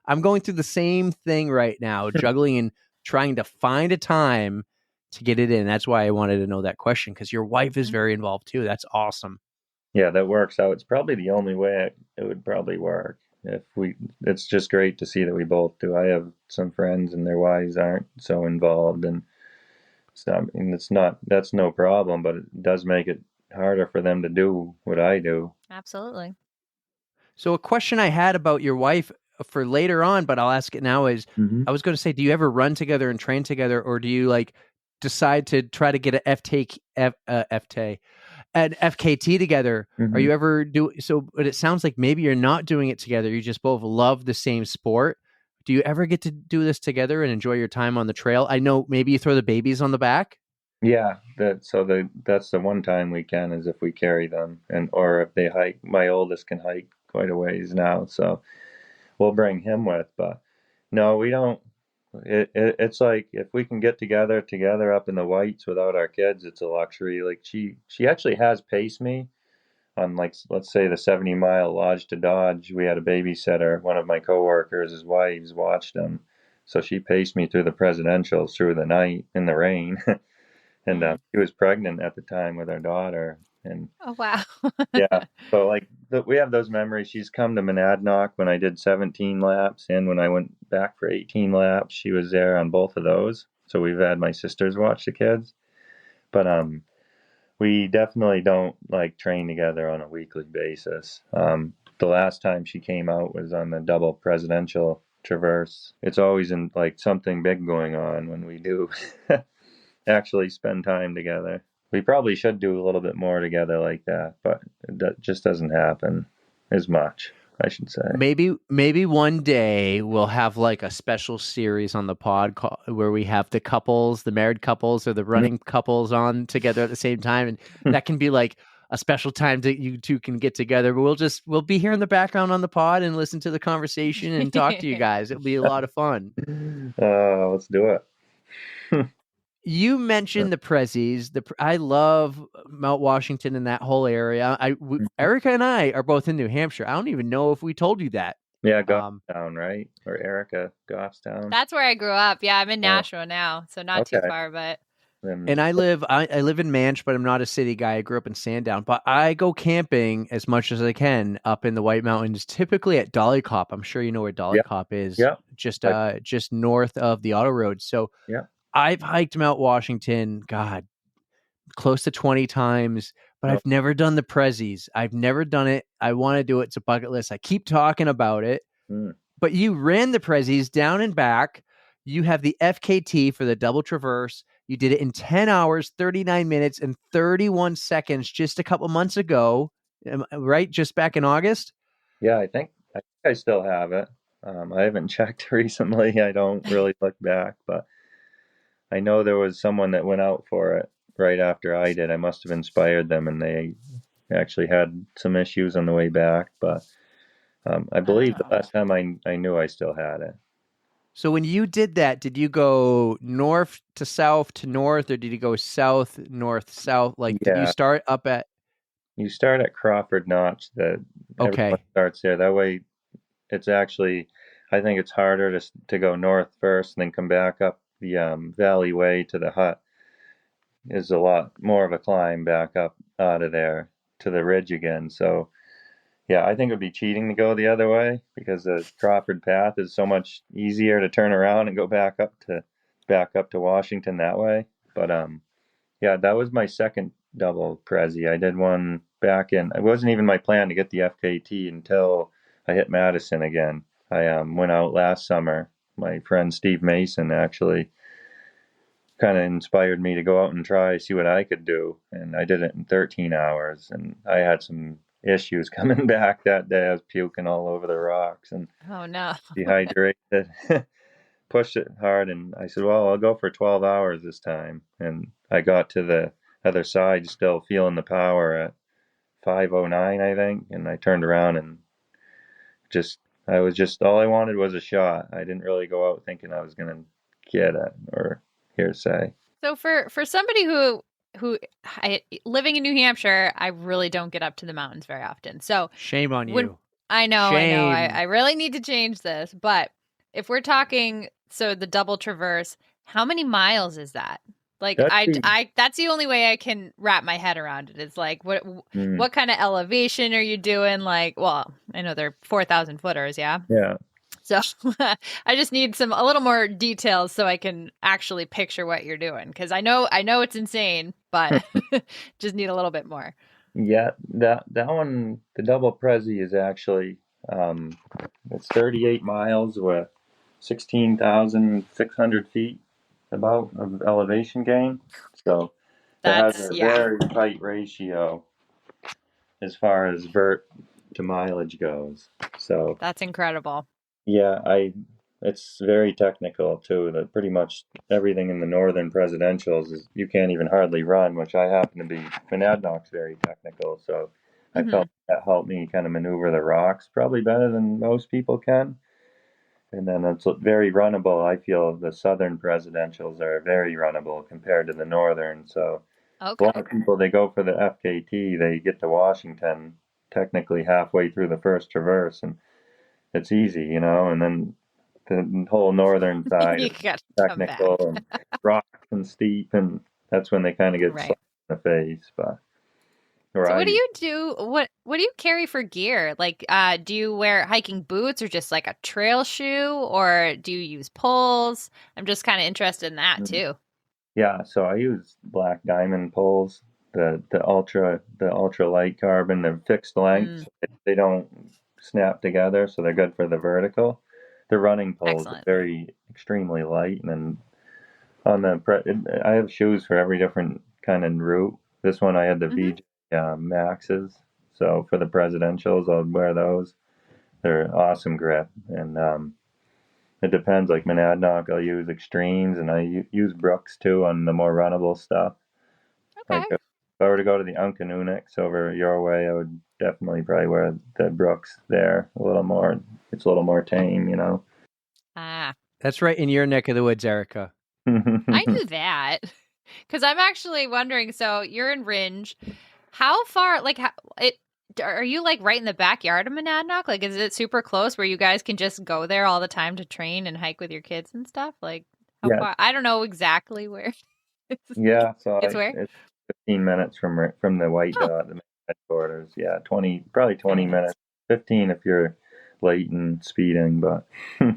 I'm going through the same thing right now, juggling and trying to find a time to get it in. That's why I wanted to know that question because your wife is very involved too. That's awesome. yeah, that works out. It's probably the only way it would probably work. If we, it's just great to see that we both do. I have some friends and their wives aren't so involved, and so I mean, that's no problem, but it does make it harder for them to do what I do. Absolutely. So a question I had about your wife for later on, but I'll ask it now is Hmm. I was going to say, do you ever run together and train together, or do you like decide to try to get an FKT together? Are Hmm. you ever do so? But it sounds like maybe you're not doing it together. You just both love the same sport. Do you ever get to do this together and enjoy your time on the trail? I know maybe you throw the babies on the back. Yeah, that's the one time we can is if we carry them and or if they hike. My oldest can hike quite a ways now, so we'll bring him with. But no, we don't. It's like if we can get together up in the whites without our kids, it's a luxury. Like she actually has paced me on like let's say the 70-mile Lodge to Dodge. We had a babysitter. One of my coworkers, his wives watched him, so she paced me through the presidentials through the night in the rain. And Mm. she was pregnant at the time with our daughter, and Oh, wow. yeah, so like we have those memories. She's come to Monadnock when I did 17 laps, and when I went back for 18 laps, she was there on both of those. So we've had my sisters watch the kids, but we definitely don't like train together on a weekly basis. The last time she came out was on the double presidential traverse. It's always in like something big going on when we do actually spend time together. We probably should do a little bit more together like that, but that just doesn't happen as much. I should say. Maybe one day we'll have like a special series on the where we have the couples, the married couples or the running couples on together at the same time, and that can be like a special time that you two can get together. But we'll be here in the background on the pod and listen to the conversation and talk to you guys. It'll be a lot of fun. Let's do it. You mentioned the Prezzies. I love Mount Washington and that whole area. Erika and I are both in New Hampshire. I don't even know if we told you that. Yeah, Goffstown, right? Or Erika, Goffstown. That's where I grew up. Yeah, I'm in Nashua now, so not too far, but. And I live in Manch, but I'm not a city guy. I grew up in Sandown, but I go camping as much as I can up in the White Mountains, typically at Dolly Cop. I'm sure you know where Dolly Cop is. Yeah. Just north of the auto road. So yeah. I've hiked Mount Washington, God, close to 20 times, but I've never done the Prezzies. I've never done it. I want to do it. It's a bucket list. I keep talking about it, but you ran the Prezzies down and back. You have the FKT for the double traverse. You did it in 10 hours, 39 minutes, and 31 seconds just a couple months ago, right? Just back in August? Yeah, I think I still have it. I haven't checked recently. I don't really look back, but I know there was someone that went out for it right after I did. I must have inspired them, and they actually had some issues on the way back. But I believe the last time I knew I still had it. So when you did that, did you go north to south to north, or did you go south, north, south? Like, did you start up at? You start at Crawford Notch. Everyone starts there. That way, it's actually, I think it's harder to go north first and then come back up the valley way to the hut. Is a lot more of a climb back up out of there to the ridge again. So, yeah, I think it would be cheating to go the other way because the Crawford path is so much easier to turn around and go back up to Washington that way. But yeah, that was my second double Prezi. I did one back in. It wasn't even my plan to get the FKT until I hit Madison again. I went out last summer. My friend Steve Mason actually kind of inspired me to go out and see what I could do, and I did it in 13 hours. And I had some issues coming back that day. I was puking all over the rocks and oh no, dehydrated. Pushed it hard, and I said, well, I'll go for 12 hours this time. And I got to the other side still feeling the power at 5:09, I think, and I turned around and all I wanted was a shot. I didn't really go out thinking I was going to get it or hearsay. So for somebody who living in New Hampshire, I really don't get up to the mountains very often. So shame on you. I know. I really need to change this. But if we're talking, so the double traverse, how many miles is that? Like that's the only way I can wrap my head around it. It's like what kind of elevation are you doing? Like, well, I know they're 4,000 footers, yeah. Yeah. So I just need a little more details so I can actually picture what you're doing, because I know it's insane, but just need a little bit more. Yeah, that one, the double Prezi is actually it's 38 miles with 16,600 feet about of elevation gain. So that has a very tight ratio as far as vert to mileage goes. So that's incredible. Yeah, it's very technical too. That pretty much everything in the northern presidentials is you can't even hardly run, which I happen to be. Monadnock's very technical, so I felt that helped me kind of maneuver the rocks probably better than most people can. And then it's very runnable. I feel the southern presidentials are very runnable compared to the northern. So a lot of people, they go for the FKT, they get to Washington technically halfway through the first traverse, and it's easy, and then the whole northern side is technical and rocks and steep, and that's when they kind of get slapped in the face. But so what do you do? What do you carry for gear? Like, do you wear hiking boots or just like a trail shoe, or do you use poles? I'm just kind of interested in that too. Yeah, so I use Black Diamond poles, the ultra light carbon. They're fixed length. They don't snap together, so they're good for the vertical. The running poles are very extremely light, and then I have shoes for every different kind of route. This one I had the VJ Maxes, so for the presidentials I'll wear those. they're awesome grip. And it depends. Like Monadnock, I'll use extremes, and I use Brooks too on the more runnable stuff. Okay. Like if I were to go to the Uncanunics over your way, I would definitely probably wear the Brooks there a little more. It's a little more tame, you know. Ah, That's right in your neck of the woods, Erika. I knew that. Because I'm actually wondering, so you're in Ringe. How far, like, are you like right in the backyard of Monadnock? Like, is it super close where you guys can just go there all the time to train and hike with your kids and stuff? Like, how Yeah, far? I don't know exactly where. It's, yeah. So it's where? it's 15 minutes from the White Oh, Dot, the main headquarters. Yeah, 20, probably 20 nice. minutes. 15 if you're late and speeding, but I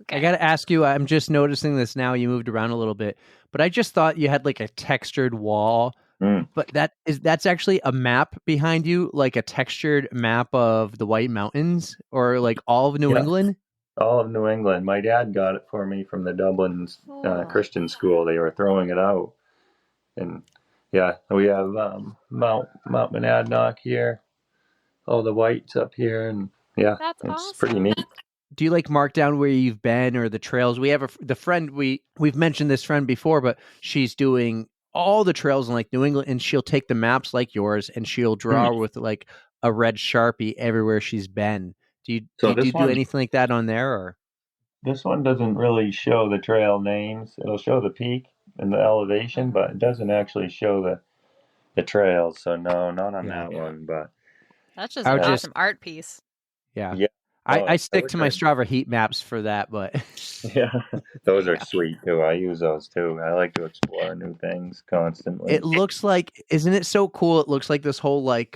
Okay. got to ask you, I'm just noticing this now. You moved around a little bit, but I just thought you had like a textured wall. mm, But that's actually a map behind you, like a textured map of the White Mountains or like all of New yeah, England. all of New England. My dad got it for me from the Dublin Cool. Christian school. They were throwing it out, and yeah, we have Mount Monadnock here. All the whites up here, and yeah, That's it's pretty awesome. neat. Do you like mark down where you've been or the trails? We have the friend we've mentioned this friend before, but she's doing all the trails in like New England, and she'll take the maps like yours and she'll Hmm. draw with like a red Sharpie everywhere she's been. Do you do So you do anything like that on there or? this one doesn't really show the trail names. It'll show the peak and the elevation, but it doesn't actually show the trails. So no, not on Yeah, that one. But That's just I an would uh, just awesome art piece. yeah. yeah, I I stick wish to my Strava heat maps for that, but yeah, There those you are go. sweet too. I use those too. I like to explore new things constantly. it looks like, isn't it so cool? It looks like this whole like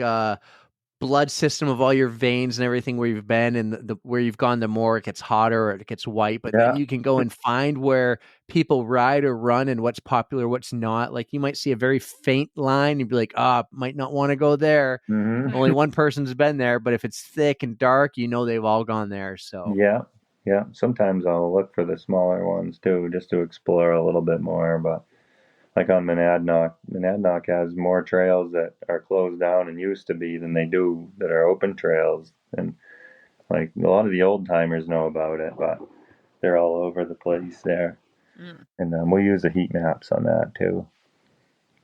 blood system of all your veins and everything where you've been and where you've gone, the more it gets hotter or it gets white, but then Yeah. you can go and find where people ride or run and what's popular, what's not. Like you might see a very faint line, you'd be like, might not want to go there. Hmm. Only one person's been there, but if it's thick and dark, they've all gone there. So Yeah. Yeah. Sometimes I'll look for the smaller ones too, just to explore a little bit more. But like on Monadnock has more trails that are closed down and used to be than they do that are open trails. And like a lot of the old timers know about it, but they're all over the place there. Mm. And we use the heat maps on that too.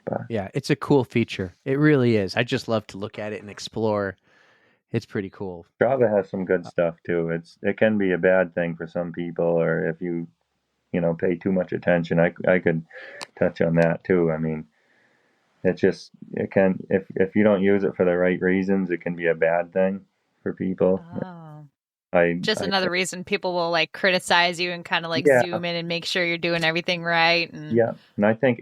But yeah, it's a cool feature. It really is. I just love to look at it and explore. It's pretty cool. Strava has some good stuff too. It can be a bad thing for some people, or if you pay too much attention. I could touch on that too. I mean, it can, if you don't use it for the right reasons, it can be a bad thing for people. Oh. I, Just I another reason people will like criticize you and kind of like Yeah, zoom in and make sure you're doing everything right. And yeah, and I think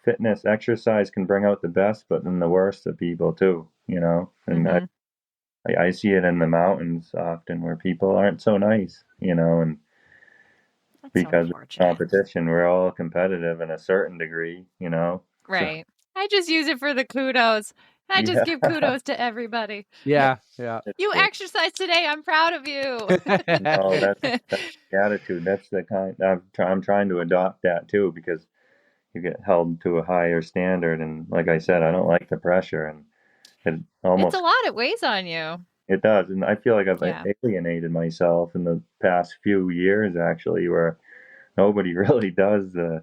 fitness exercise can bring out the best, but then the worst of people too. And Mhm. I see it in the mountains often where people aren't so nice. And That's so because of unfortunate. competition, we're all competitive in a certain degree. So Right. I just use it for the kudos. I just yeah, give kudos to everybody. Yeah, yeah. You it's exercised today. I'm proud of you. no, that's the attitude. That's the kind I'm trying to adopt that too, because you get held to a higher standard, and like I said, I don't like the pressure, and it It's a almost lot. It weighs on you. it does, and I feel like I've Yeah. alienated myself in the past few years actually, where nobody really does the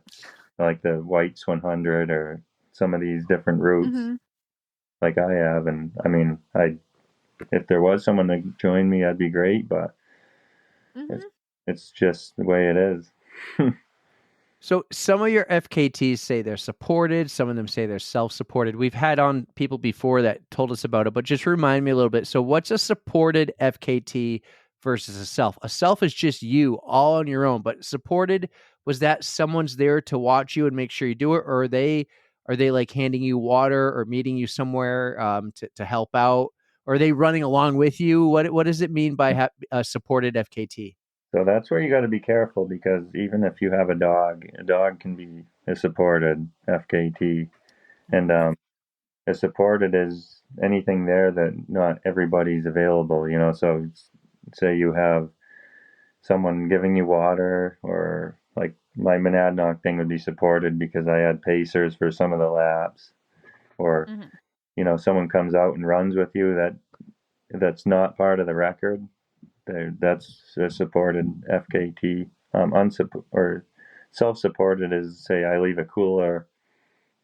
Whites 100 or some of these different routes Hmm. like I have, and I mean, if there was someone to join me, that'd be great, but it's Hmm. it's just the way it is. So some of your FKTs say they're supported, some of them say they're self-supported. We've had on people before that told us about it, but just remind me a little bit. So what's a supported FKT versus a self? A self is just you all on your own, but supported, was that someone's there to watch you and make sure you do it, or are they like handing you water or meeting you somewhere to help out? Or are they running along with you? What does it mean by a supported FKT? So that's where you got to be careful, because even if you have a dog can be a supported FKT, and a supported is anything there that not everybody's available. So say you have someone giving you water, or like my Monadnock thing would be supported because I had pacers for some of the laps, or Hmm. someone comes out and runs with you, that that's not part of the record. That's a supported FKT. Or self-supported is, say, I leave a cooler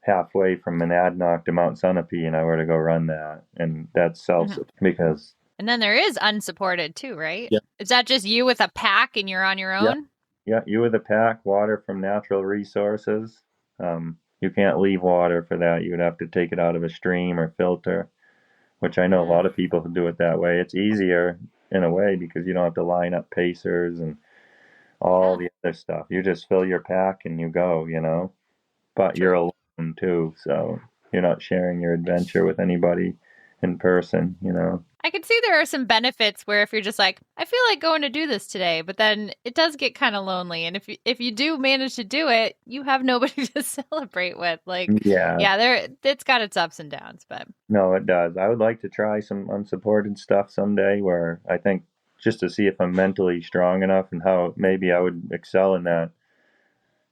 halfway from Monadnock to Mount Sunapee and I were to go run that, and that's because And then there is unsupported too, right? Yeah. Is that just you with a pack and you're on your Yeah. own? Yeah, you with a pack, water from natural resources. You can't leave water for that. You would have to take it out of a stream or filter, which I know a lot of people who do it that way. It's easier in a way because you don't have to line up pacers and all the other stuff. You just fill your pack and you go, but True. you're alone too, so you're not sharing your adventure with anybody in person. I could see there are some benefits where if you're just like, I feel like going to do this today, but then it does get kind of lonely. And if you do manage to do it, you have nobody to celebrate with. Like, it's got its ups and downs, but No, it does. I would like to try some unsupported stuff someday, where I think just to see if I'm mentally strong enough and how maybe I would excel in that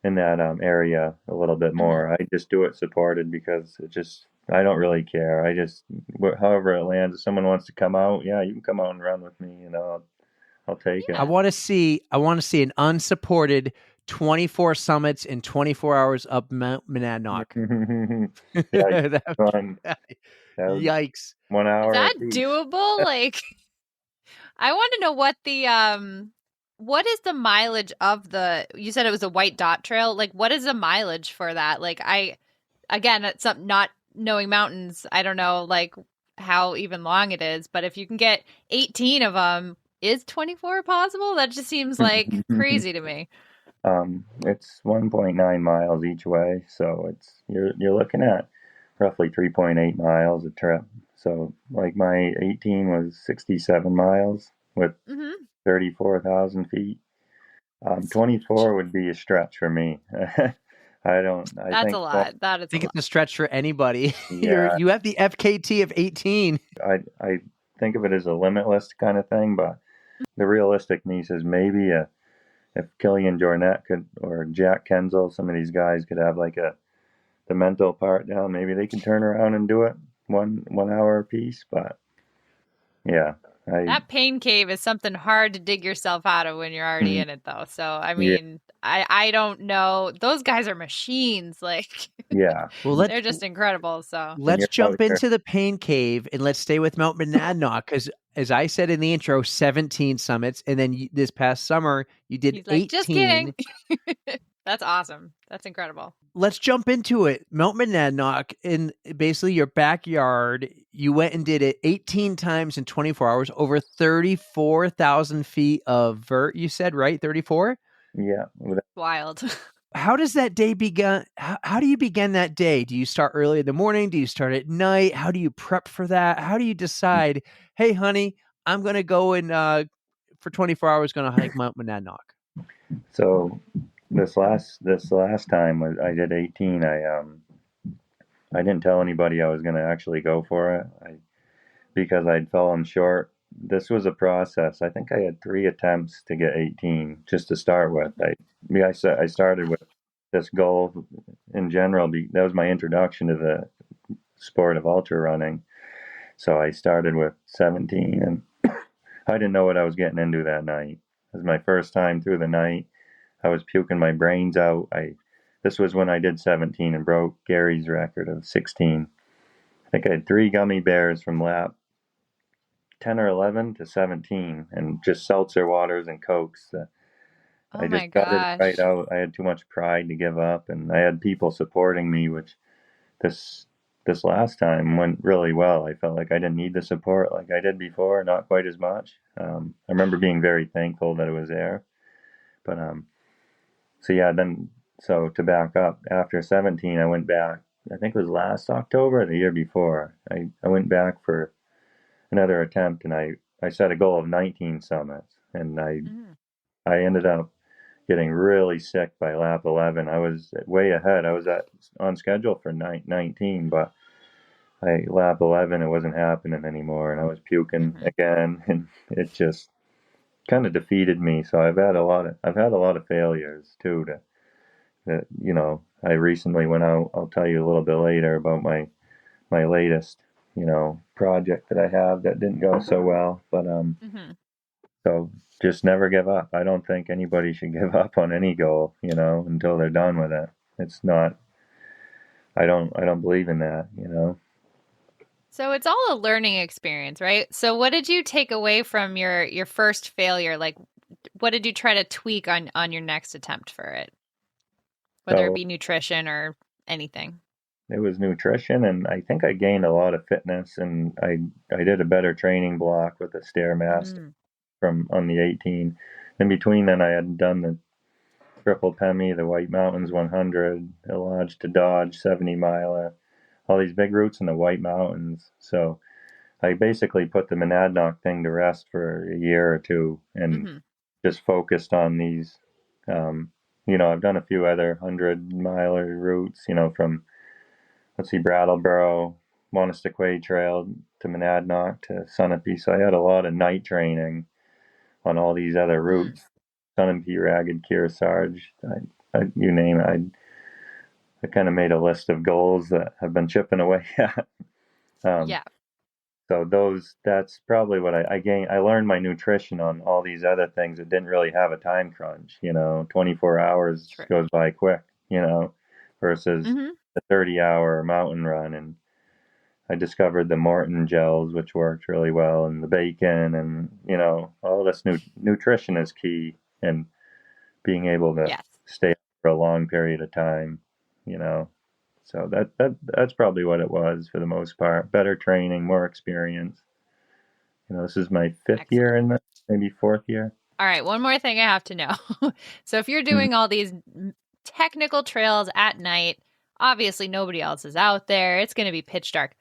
area a little bit more. I just do it supported because I don't really care. However it lands, if someone wants to come out, yeah, you can come out and run with me. I'll take it. I want to see an unsupported 24 summits in 24 hours up Mount Monadnock. Yeah, fun. Yikes. 1 hour. Is that doable? Like, I want to know what is the mileage of you said it was a white dot trail. Like, what is the mileage for that? Like, it's not knowing mountains. I don't know, like, how even long it is, but if you can get 18 of them, is 24 possible? That just seems like crazy to me. It's 1.9 miles each way, so you're looking at roughly 3.8 miles a trip. So, like, my 18 was 67 miles with 34,000 feet. 24 would be a stretch for me. That's a lot. That is. I think it's a stretch for anybody. Yeah. You have the FKT of 18. I think of it as a limitless kind of thing, but the realistic me says maybe if Killian Jornet or Jack Kenzel, some of these guys could have like the mental part down, maybe they can turn around and do it 1 hour a piece. But yeah, that pain cave is something hard to dig yourself out of when you're already in it, though. So I mean, I don't know. Those guys are machines. Like, yeah, well, they're just incredible. So let's jump into the pain cave and let's stay with Mount Monadnock because, as I said in the intro, 17 summits, and then this past summer you did 18. Just kidding. That's awesome. That's incredible. Let's jump into it. Mount Monadnock, in basically your backyard, you went and did it 18 times in 24 hours, over 34,000 feet of vert, you said, right? 34? Yeah. Wild. How does that day begin? How do you begin that day? Do you start early in the morning? Do you start at night? How do you prep for that? How do you decide, hey, honey, I'm going to go and for 24 hours going to hike Mount Monadnock? So this last time I did 18. I didn't tell anybody I was going to actually go for it because I'd fallen short. This was a process. I think I had 3 attempts to get 18 just to start with. I started with this goal in general. That was my introduction to the sport of ultra running. So I started with 17, and I didn't know what I was getting into that night. It was my first time through the night. I was puking my brains out. This was when I did 17 and broke Gary's record of 16. I think I had 3 gummy bears from lap 10 or 11 to 17, and just seltzer waters and Cokes. I just got it right out. I had too much pride to give up, and I had people supporting me, which this last time went really well. I felt like I didn't need the support like I did before, not quite as much. I remember being very thankful that it was there. But so to back up, after 17, I went back. I think it was last October or the year before. I went back for another attempt, and I set a goal of 19 summits, and I ended up getting really sick by lap 11. I was way ahead. I was on schedule for 19, but lap 11, it wasn't happening anymore, and I was puking again, and it just kind of defeated me. So I've had a lot of failures too. I recently went out. I'll tell you a little bit later about my latest project that I have that didn't go so well. But Mm-hmm. so just never give up. I don't think anybody should give up on any goal, until they're done with it. It's not. I don't believe in that. So it's all a learning experience, right? So what did you take away from your first failure? Like, what did you try to tweak on your next attempt for it? Whether it So be nutrition or anything. it was nutrition, and I think I gained a lot of fitness, and I did a better training block with the stairmaster Mm. from on the 18. In between then, I had done the triple Pemi, the White Mountains 100, the Lodge to Dodge 70 miler, all these big routes in the White Mountains. So I basically put the Monadnock thing to rest for a year or two and Mm-hmm. just focused on these. I've done a few other 100-miler routes, from, let's see, Brattleboro, Monostoquay Trail to Monadnock to Sunapee. So I had a lot of night training on all these other Mm. routes. Sunapee, Ragged, Kearsarge, you name it. I kind of made a list of goals that I've been chipping away at. Um, Yeah. so that's probably what I gained. I learned my nutrition on all these other things that didn't really have a time crunch. 24 hours True. goes by quick, versus Mm-hmm. the 30-hour mountain run. And I discovered the Morton gels, which worked really well, and the bacon, and all this nutrition is key, and being able to Yes. stay for a long period of time, you know. So that's probably what it was for the most part. Better training, more experience. This is my fifth Excellent. year in this, maybe fourth year. All right, one more thing I have to know. So if you're Mhm. doing all these technical trails at night, obviously nobody else is out there. It's going to be pitch dark.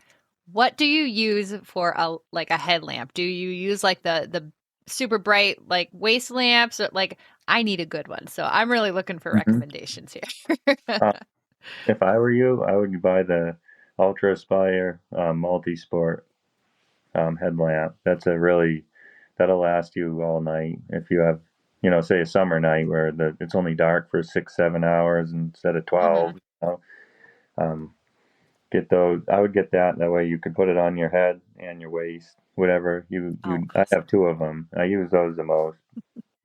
What do you use for a headlamp? Do you use like the super bright like waist lamps? Or, like, I need a good one. So I'm really looking for Mhm. recommendations here. If I were you, I would buy the Ultra Aspire multi-sport headlamp. That'll last you all night. If you have, say a summer night where it's only dark for 6-7 hours instead of Hmm. 12. Um, get those. I would get that. That way you could put it on your head and your waist, whatever. Oh, I have awesome. two of them. I use those the most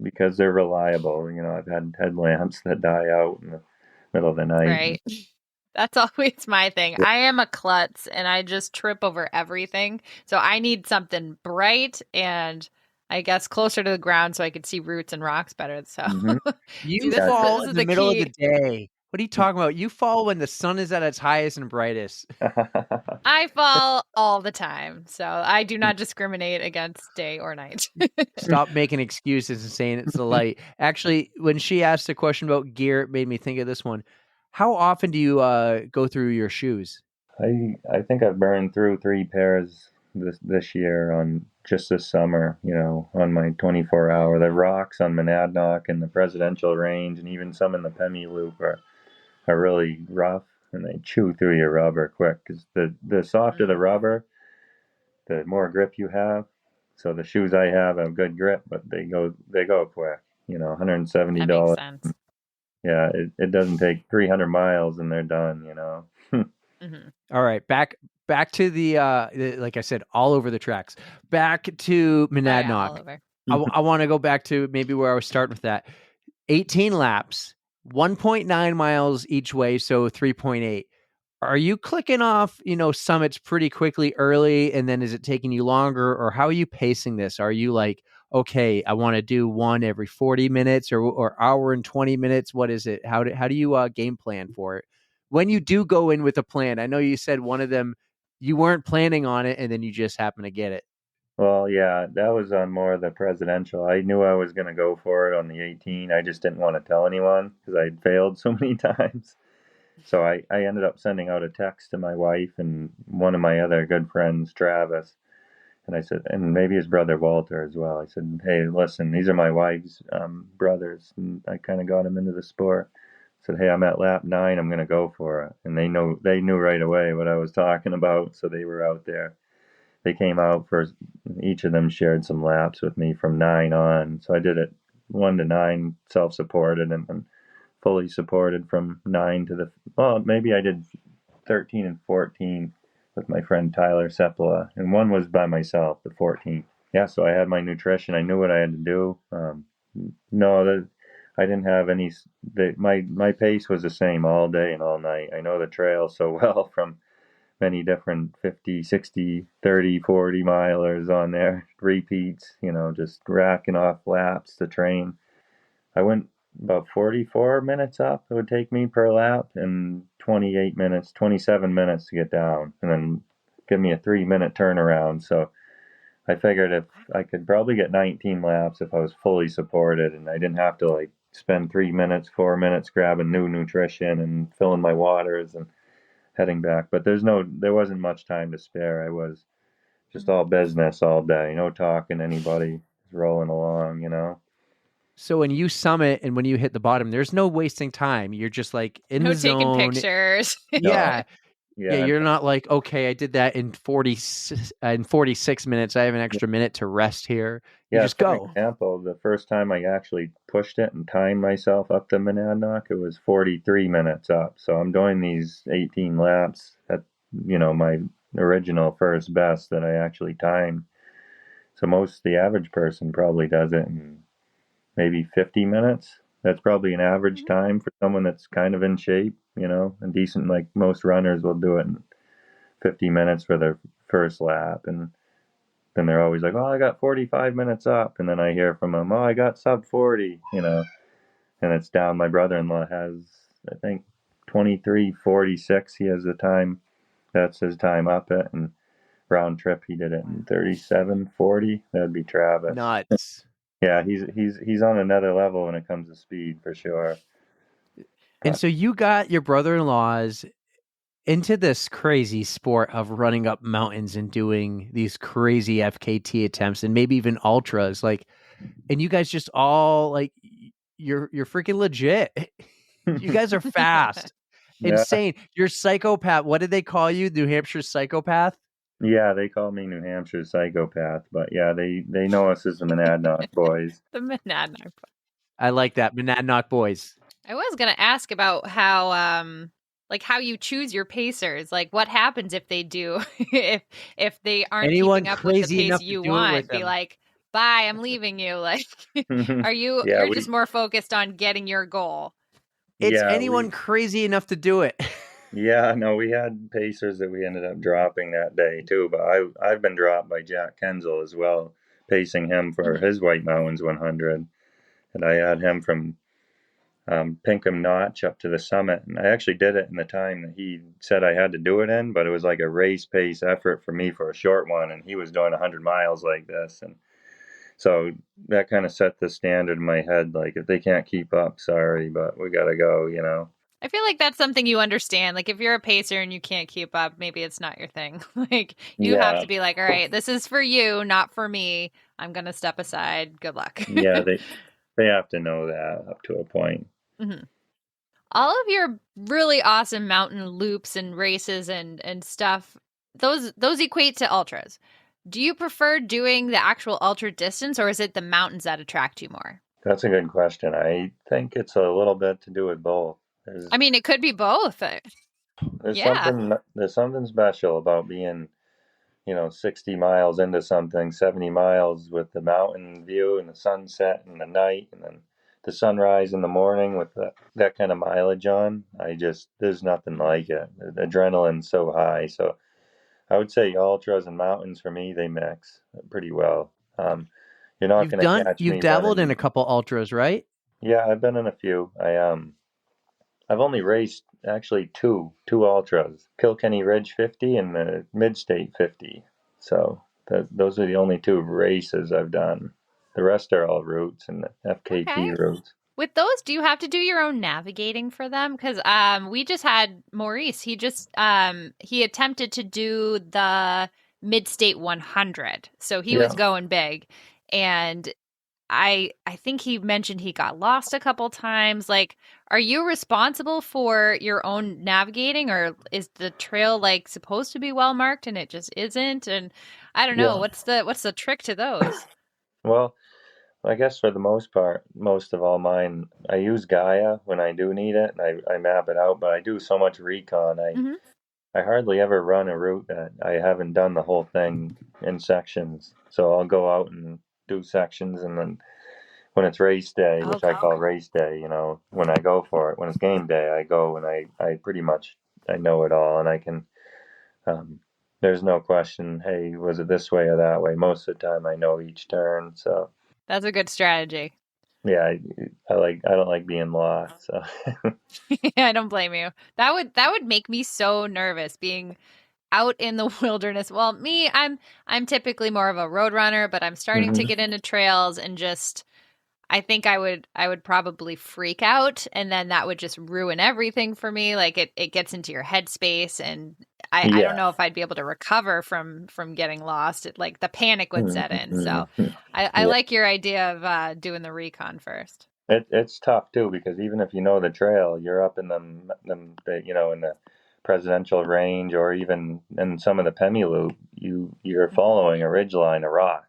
because they're reliable. I've had headlamps that die out in the middle of the night. Right. That's always my thing. I am a klutz and I just trip over everything. So I need something bright and I guess closer to the ground so I could see roots and rocks better. So Mm-hmm. see, You this Yeah. is fall this in is the the middle of the key. day. What are you talking about? You fall when the sun is at its highest and brightest. I fall all the time. So I do not discriminate against day or night. Stop making excuses and saying it's the light. Actually, when she asked a question about gear, it made me think of this one. How often do you go through your shoes? I think I've burned through 3 pairs this year on just this summer. On my 24-hour. The rocks on Monadnock and the Presidential Range, and even some in the Pemi Loop are really rough, and they chew through your rubber quick. Because the softer the Mm, rubber, the more grip you have. So the shoes I have good grip, but they go quick. that makes $170. sense. Yeah, it doesn't take 300 miles and they're done. Hmm. All right, back to the like I said, all over the tracks. Back to Oh yeah, Monadnock. all over. I want to go back to maybe where I was starting with that. 18 laps, 1.9 miles each way, so 3.8. Are you clicking off, summits pretty quickly early, and then is it taking you longer, or how are you pacing this? Are you like, okay, I want to do one every 40 minutes or hour and 20 minutes? What is it? How do you game plan for it? When you do go in with a plan, I know you said one of them, you weren't planning on it, and then you just happen to get it. Well, yeah, that was on more of the presidential. I knew I was going to go for it on the 18. I just didn't want to tell anyone because I'd failed so many times. So I ended up sending out a text to my wife and one of my other good friends, Travis. And I said, and maybe his brother Walter as well. I said, hey, listen, these are my wife's brothers. And I kind of got him into the sport. I said, hey, I'm at lap 9. I'm going to go for it. And they knew right away what I was talking about. So they were out there. They came out for each of them shared some laps with me from 9 on. So I did it 1 to 9 self-supported and then fully supported from 9 to maybe I did 13 and 14 with my friend Tyler Sepala, and one was by myself, the 14th. Yeah, so I had my nutrition. I knew what I had to do. No, I didn't have any. My pace was the same all day and all night. I know the trail so well from many different 50, 60, 30, 40 milers on there, repeats, just racking off laps to train. I went about 44 minutes up, it would take me per lap, and 28 minutes, 27 minutes to get down, and then give me a 3-minute turnaround. So I figured if I could probably get 19 laps if I was fully supported and I didn't have to like spend 3 minutes, 4 minutes grabbing new nutrition and filling my waters and heading back. But there wasn't much time to spare. I was just all business all day, no talking to anybody, just rolling along. So when you summit and when you hit the bottom, there's no wasting time. You're just like in No the taking zone. pictures. Yeah. Yeah, You're not like, okay, I did that in 46 minutes. I have an extra minute to rest here. You just for go. example, the first time I actually pushed it and timed myself up the Monadnock, it was 43 minutes up. So I'm doing these 18 laps at, my original first best that I actually timed. So the average person probably does it in maybe 50 minutes. That's probably an average time for someone that's kind of in shape, and decent. Like most runners will do it in 50 minutes for their first lap. And then they're always like, oh, I got 45 minutes up. And then I hear from them, oh, I got sub 40, and it's down. My brother-in-law has, I think, 23:46. He has the time. That's his time up it. And round trip, he did it in 37:40. That'd be Travis. Nuts. Yeah, he's on another level when it comes to speed for sure. And so you got your brother-in-laws into this crazy sport of running up mountains and doing these crazy FKT attempts and maybe even ultras. Like, and you guys just all like, you're freaking legit. You guys are fast. Yeah. Insane. You're Psychopath. What did they call you? New Hampshire Psychopath? Yeah, they call me New Hampshire Psychopath, but yeah, they know us as the Monadnock boys. The Monadnock. I like that. Monadnock boys. I was going to ask about how you choose your pacers. Like what happens if they do if they aren't Anyone keeping up with the crazy pace enough to you do it with want? Be them. like, "Bye, I'm leaving you." Like Yeah, you're just more focused on getting your goal? It's Yeah, anyone crazy enough to do it. Yeah, no, we had pacers that we ended up dropping that day too, but I've been dropped by Jack Kenzel as well, pacing him for his White Mountains 100, and I had him from Pinkham Notch up to the summit, and I actually did it in the time that he said I had to do it in, but it was like a race pace effort for me for a short one, and he was doing 100 miles like this, and so that kind of set the standard in my head, like if they can't keep up, sorry, but we gotta go. I feel like that's something you understand. Like if you're a pacer and you can't keep up, maybe it's not your thing. Like you have to be like, all right, this is for you, not for me. I'm going to step aside. Good luck. Yeah, they have to know that up to a point. Mm-hmm. All of your really awesome mountain loops and races and stuff, those equate to ultras. Do you prefer doing the actual ultra distance or is it the mountains that attract you more? That's a good question. I think it's a little bit to do with both. I mean, it could be both. There's something special about being, 60 miles into something, 70 miles with the mountain view and the sunset and the night and then the sunrise in the morning with that kind of mileage on. There's nothing like it. The adrenaline's so high. So I would say ultras and mountains for me, they mix pretty well. You're not going to catch me. You've dabbled in a couple ultras, right? Yeah, I've been in a few. I've only raced actually two ultras, Kilkenny Ridge 50 and the Mid-State 50. So those are the only two races I've done. The rest are all routes and the FKT routes. With those, do you have to do your own navigating for them? Because we just had Maurice. He just he attempted to do the Mid-State 100, so he was going big, and I think he mentioned he got lost a couple times. Like, are you responsible for your own navigating, or is the trail like supposed to be well marked and it just isn't? And I don't know, what's the trick to those? Well, I guess for the most part, most of all mine, I use Gaia when I do need it, and I map it out. But I do so much recon. I hardly ever run a route that I haven't done the whole thing in sections. So I'll go out and do sections, and then when it's race day, Oh, which I call cool. race day, when I go for it, when it's game day, I go and I pretty much I know it all, and I can. Um, there's no question. Hey, was it this way or that way? Most of the time, I know each turn. So That's a good strategy. yeah, I don't like being lost. So I don't blame you. That would make me so nervous being out in the wilderness. Well, me, I'm typically more of a road runner, but I'm starting to hmm get into trails and just I think I would probably freak out and then that would just ruin everything for me. Like it gets into your headspace and I don't yeah. know if I'd be able to recover from getting lost. Like the panic would set in. So Mhm. I Yeah. like your idea of doing the recon first. It's tough too because even if you know the trail, you're up in in the presidential range or even in some of the Pemi Loop, you're following a ridge line of rock,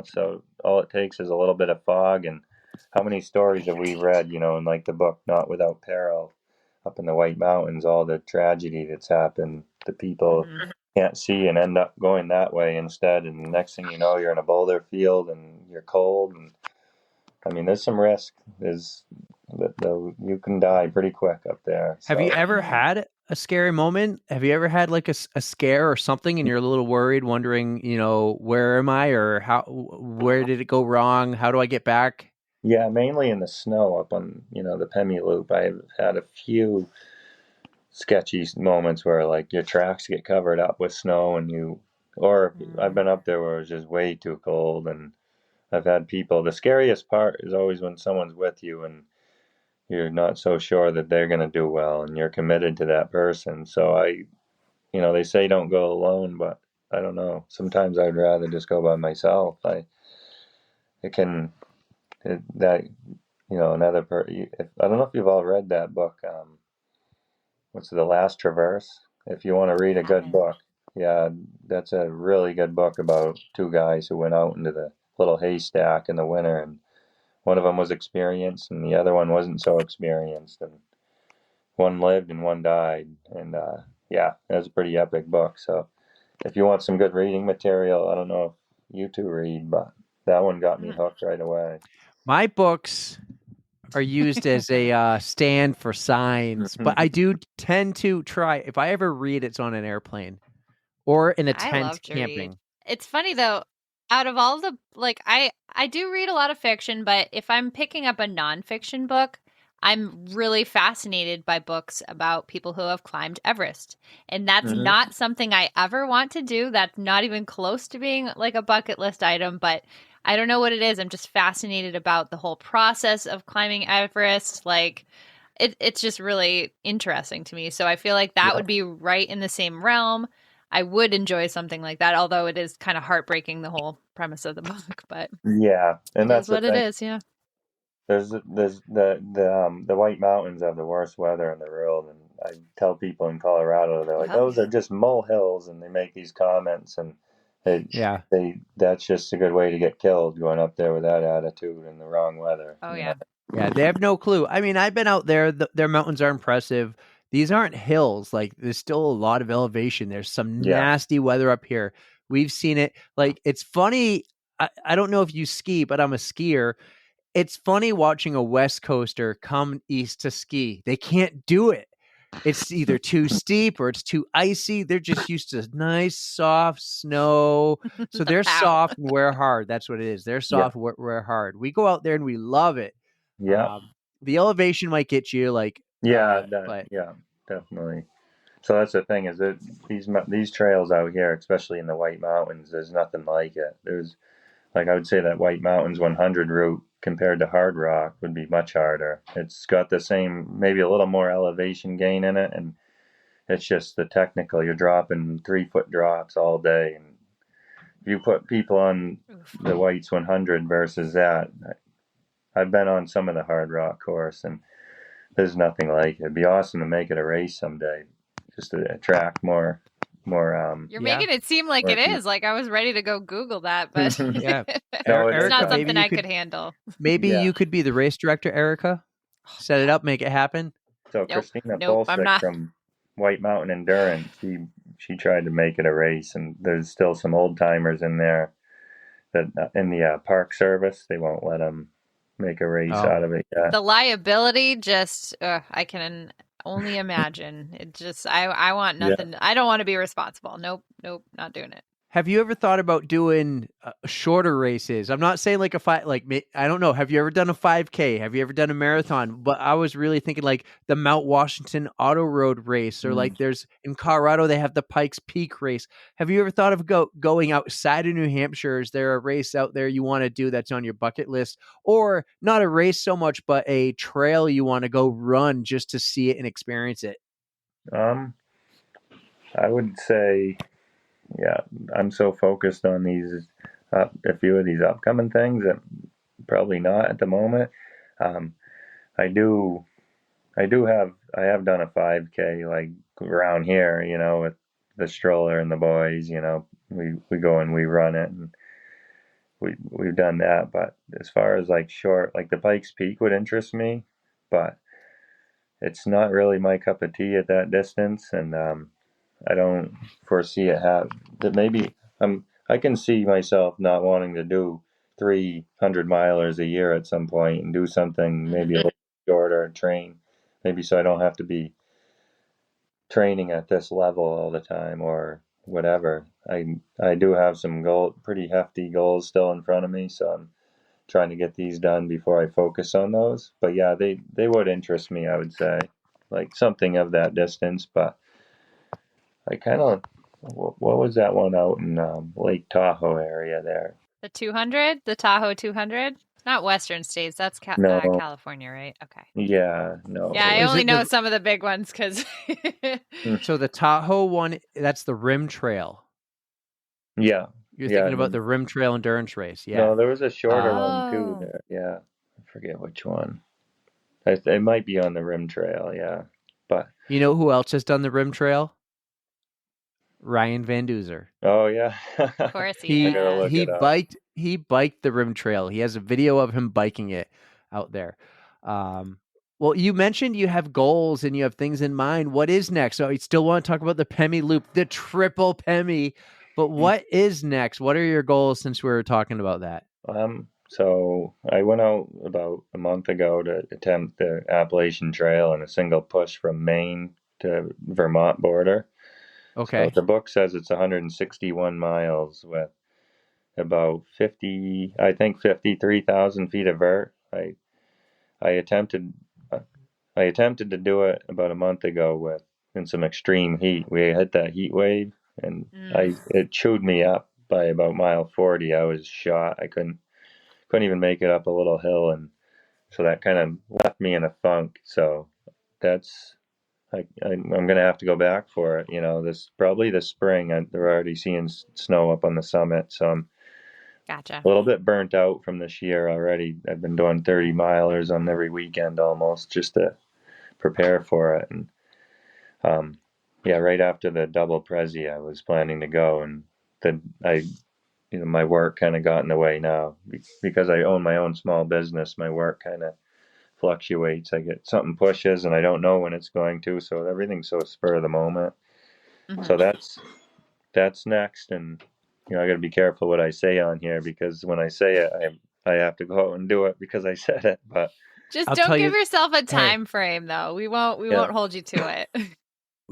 So all it takes is a little bit of fog, and how many stories have we read, in like the book Not Without Peril, up in the White Mountains, all the tragedy that's happened, the people Mhm. can't see and end up going that way instead, and the next thing you know, you're in a boulder field and you're cold and I mean, there's some risk. You can die pretty quick up there. Have you So ever had a scary moment? Have you ever had like a scare or something and you're a little worried, wondering, where am I or where did it go wrong? How do I get back? yeah, mainly in the snow up on the Pemi Loop. I've had a few sketchy moments where like your tracks get covered up with snow or I've Mm. been up there where it's just way too cold, and I've had people. The scariest part is always when someone's with you and you're not so sure that they're going to do well and you're committed to that person. So they say don't go alone, but I don't know. Sometimes I'd rather just go by myself. It can, it, that, another I don't know if you've all read that book. What's The Last Traverse? If you want to read a good Haven't. book, yeah, that's a really good book about two guys who went out into the little haystack in the winter, and one of them was experienced, and the other one wasn't so experienced, and one lived and one died, and yeah, it was a pretty epic book. So if you want some good reading material, I don't know if you two read, but that one got me Mhm. hooked right away. My books are used as a stand for signs, but I Mhm. do tend to try, if I ever read, it's on an airplane or in a I tent love to read. camping. It's funny though, out of all the like I do read a lot of fiction, but if I'm picking up a nonfiction book, I'm really fascinated by books about people who have climbed Everest. And that's Mhm. not something I ever want to do. That's not even close to being like a bucket list item, but I don't know what it is. I'm just fascinated about the whole process of climbing Everest. Like it's just really interesting to me. So I feel like that Yeah. would be right in the same realm. I would enjoy something like that, although it is kind of heartbreaking, the whole premise of the book, but Yeah, and it that's is the what it thing. is. Yeah. There's the White Mountains have the worst weather in the world, and I tell people in Colorado, they're like, Well, those yeah. are just molehills, and they make these comments, and it, Yeah. that's just a good way to get killed going up there with that attitude in the wrong weather, Oh, you know. yeah. Yeah, they have no clue. I mean, I've been out there. Their mountains are impressive. These aren't hills. Like, there's still a lot of elevation. There's some Yeah. nasty weather up here. We've seen it. Like, it's funny. I don't know if you ski, but I'm a skier. It's funny watching a West Coaster come east to ski. They can't do it. It's either too steep or it's too icy. They're just used to nice, soft snow. So they're Ow. soft and wear hard. That's what it is. They're Yeah. soft, wear hard. We go out there and we love it. Yeah. The elevation might get you, like, but Yeah, definitely. So that's the thing is that these trails out here, especially in the White Mountains, there's nothing like it. There's Like I would say that White Mountains 100 route compared to Hard Rock would be much harder. It's got the same, maybe a little more elevation gain in it, and it's just the technical. You're dropping 3 foot drops all day, and if you put people on Oof. the Whites 100 versus that, I've been on some of the Hard Rock course, and there's nothing like it. It'd be awesome to make it a race someday, just to attract more You're yeah, making it seem like more it people. is. Like I was ready to go Google that, but yeah. No, it it's is. not Erica, something I could handle. maybe Yeah. you could be the race director, Erica. Oh, Set it man. up, make it happen. So Nope. Christina Nope. I'm Polsick not. from White Mountain Endurance. She tried to make it a race, and there's still some old timers in there that in the Park Service they won't let them make a race out Oh. of it yet. The liability just I can only imagine. It just I want Yeah. nothing. I don't want to be responsible. Nope, not doing it. Have you ever thought about doing shorter races? I'm not saying like a five, like I don't know. Have you ever done a 5K? Have you ever done a marathon? But I was really thinking like the Mount Washington Auto Road race, or like there's in Colorado they have the Pikes Peak race. Have you ever thought of going outside of New Hampshire? Is there a race out there you want to do that's on your bucket list, or not a race so much, but a trail you want to go run just to see it and experience it? I would say, yeah, I'm so focused on these, a few of these upcoming things that probably not at the moment. Um, I do, I have done a 5K like around here, with the stroller and the boys. We go and we run it, and we've done that. But as far as like short, like the Pikes Peak would interest me, but it's not really my cup of tea at that distance, and I don't foresee it have that. Maybe I can see myself not wanting to do 300 milers a year at some point and do something maybe a little shorter and train, maybe so I don't have to be training at this level all the time or whatever. I do have some pretty hefty goals still in front of me, so I'm trying to get these done before I focus on those. But yeah, they would interest me, I would say, like something of that distance. But I kind of, what was that one out in Lake Tahoe area there? The 200, the Tahoe 200. Not Western states. That's No, California, right? Okay. yeah, no. Yeah, I Is only it know some of the big ones because. So the Tahoe one, that's the Rim Trail. Yeah, You're yeah. thinking about the Rim Trail endurance race. Yeah. No, there was a shorter one too Oh. there. Yeah, I forget which one. It might be on the Rim Trail, yeah. But You know who else has done the Rim Trail? Ryan Van Duzer. oh yeah, Of course, He I gotta yeah. look he it up. biked the Rim Trail. He has a video of him biking it out there. Well, you mentioned you have goals and you have things in mind. What is next? So you still want to talk about the Pemi Loop, the triple Pemi, but what is next? What are your goals since we were talking about that? So I went out about a month ago to attempt the Appalachian Trail in a single push from Maine to Vermont border. So Okay. the book says it's 161 miles with about 53,000 feet of vert. I attempted I attempted to do it about a month ago in some extreme heat. We hit that heat wave, and it chewed me up by about mile 40. I was shot. I couldn't even make it up a little hill, and so that kind of left me in a funk. So that's I'm gonna have to go back for it. This probably this spring. They're already seeing snow up on the summit, so I'm Gotcha. a little bit burnt out from this year already. I've been doing 30 milers on every weekend almost just to prepare for it. And yeah, right after the double Prezi, I was planning to go, and then my work kind of got in the way now because I own my own small business. My work kind of fluctuates. I get something pushes, and I don't know when it's going to. So everything's so spur of the moment. So that's next, and I got to be careful what I say on here because when I say it, I have to go out and do it because I said it. But Just I'll don't tell give you- yourself a time frame, though. We won't hold you to it.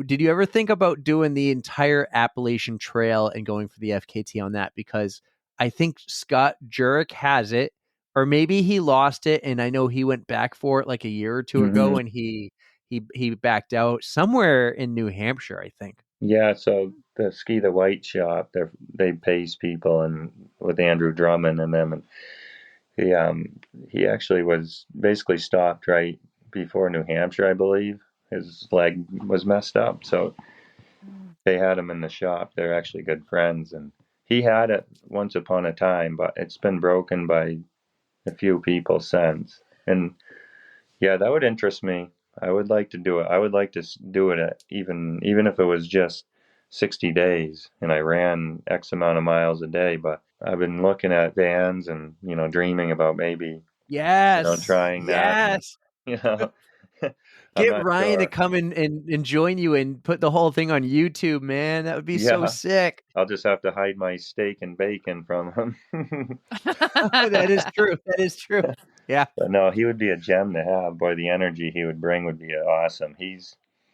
Did you ever think about doing the entire Appalachian Trail and going for the FKT on that? Because I think Scott Jurek has it, or maybe he lost it, and I know he went back for it like a year or two ago, and he backed out somewhere in New Hampshire, I think. yeah, so the Ski the White shop, they pace people, and with Andrew Drummond and them, and he actually was basically stopped right before New Hampshire, I believe. His leg was messed up, so they had him in the shop. They're actually good friends, and he had it once upon a time, but it's been broken by a few people since. And yeah, that would interest me. I would like to do it. I would like to do it even if it was just 60 days and I ran X amount of miles a day. But I've been looking at vans and dreaming about maybe Yes, trying that. yes. You know, I'm Get not Ryan to sure. come and join you and put the whole thing on YouTube, man. That would be so Yeah, sick. I'll just have to hide my steak and bacon from him. That is true. That is true. Yeah. But no, he would be a gem to have. Boy, the energy he would bring would be awesome.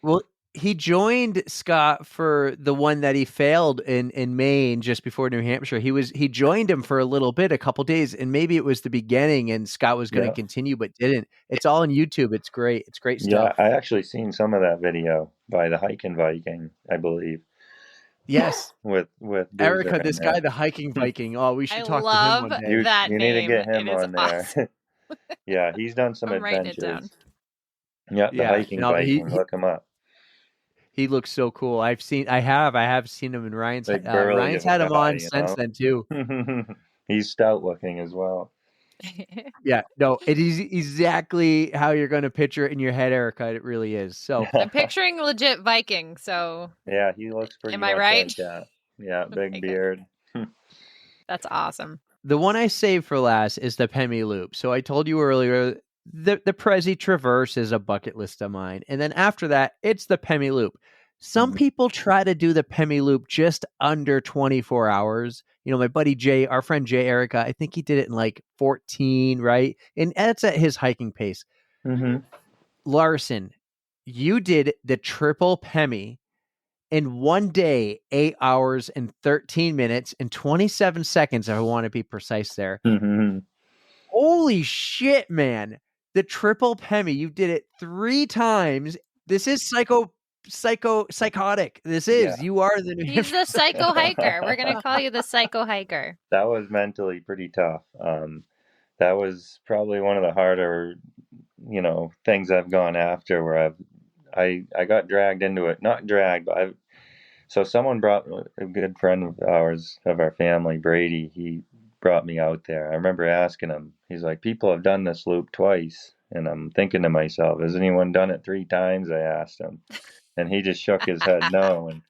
Well, he joined Scott for the one that he failed in Maine just before New Hampshire. He joined him for a little bit, a couple days, and maybe it was the beginning and Scott was going to Yeah, continue but didn't. It's all on YouTube. It's great. It's great yeah. stuff. I actually seen some of that video by the hiking Viking, I believe, Yes. with Boozer Erika, in this guy, there. the hiking Viking. Oh, we I should talk to him love one day. that You need to name. get It him is on there. awesome. Yeah, he's done some I'm writing it down. adventures. Yeah, the Yeah. hiking No, Viking. Look him up. he looks so cool. I have seen him in Big burly Ryan's had him guy, on since then too. He's stout looking as well. Yeah, no, it is exactly how you're going to picture it in your head, Erika. It really is. So, I'm picturing legit Viking, so Yeah, he looks pretty am I much right? like that. Yeah, big Okay, good. beard. That's awesome. the one I saved for last is the Pemi Loop. So I told you earlier the Prezi Traverse is a bucket list of mine. And then after that, it's the Pemi Loop. Some Mhm. people try to do the Pemi Loop just under 24 hours. You know, my buddy Jay, our friend Jay Erika, I think he did it in like 14, right? And that's at his hiking pace. Mhm. Larsen, you did the triple Pemi in one day, 8 hours and 13 minutes and 27 seconds. If I want to be precise there. Mhm. Holy shit, man. The triple Pemi, you did it 3 times. This is psychotic. This Yeah. is. You are the New He's Hampshire. the psycho hiker. We're gonna call you the psycho hiker. That was mentally pretty tough. That was probably one of the harder, things I've gone after where I got dragged into it. Not dragged, but so someone brought a good friend of ours, of our family, Brady. He brought me out there. I remember asking him. He's like, "People have done this loop twice," and I'm thinking to myself, "Has anyone done it 3 times?" I asked him, and he just shook his head no, and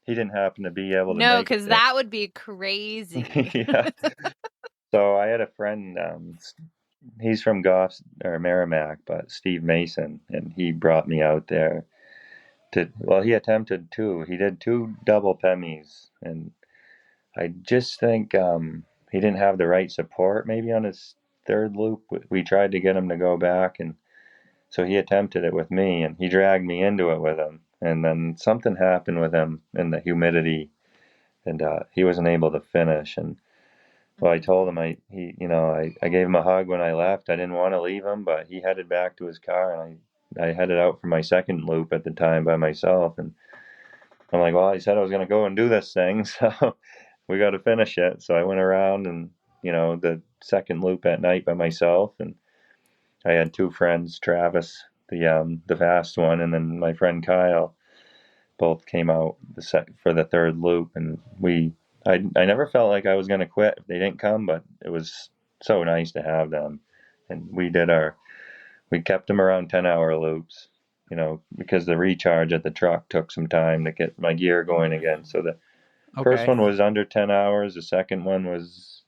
he didn't happen to be able to No, make because it. that would be crazy. Yeah. So I had a friend. He's from Goffs or Merrimack, but Steve Mason, and he brought me out there he attempted 2. He did 2 double Pemis, and I just think he didn't have the right support maybe on his third loop. We tried to get him to go back, and so he attempted it with me, and he dragged me into it with him. And then something happened with him in the humidity, and he wasn't able to finish. And well, I told him I gave him a hug when I left. I didn't want to leave him, but he headed back to his car, and I headed out for my second loop at the time by myself. And I'm like, well, I said I was going to go and do this thing, so we got to finish it. So I went around and the second loop at night by myself, and I had 2 friends, Travis, the fast one, and then my friend Kyle, both came out for the third loop, and I never felt like I was going to quit if they didn't come, but it was so nice to have them, and we kept them around 10-hour loops, because the recharge at the truck took some time to get my gear going again. So the first one was under 10 hours, the second one was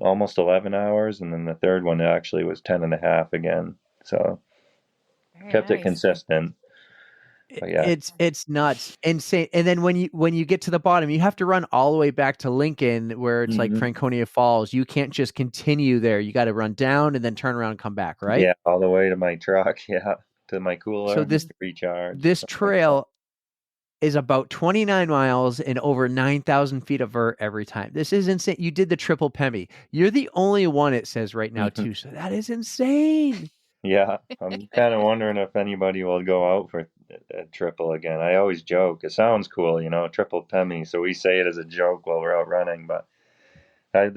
almost 11 hours, and then the third one actually was 10 and a half again. So Very kept it nice. consistent. But yeah. It's nuts, insane. And then when you get to the bottom, you have to run all the way back to Lincoln, where it's like Mhm. Franconia Falls. You can't just continue there. You got to run down and then turn around and come back, right? Yeah, all the way to my truck, yeah, to my cooler, So this recharge. this trail is about 29 miles and over 9,000 feet of vert every time. This is insane. You did the triple Pemi. You're the only one, it says right now, too. So that is insane. Yeah, I'm kind of wondering if anybody will go out for a triple again. I always joke. It sounds cool, triple Pemi. So we say it as a joke while we're out running. But I've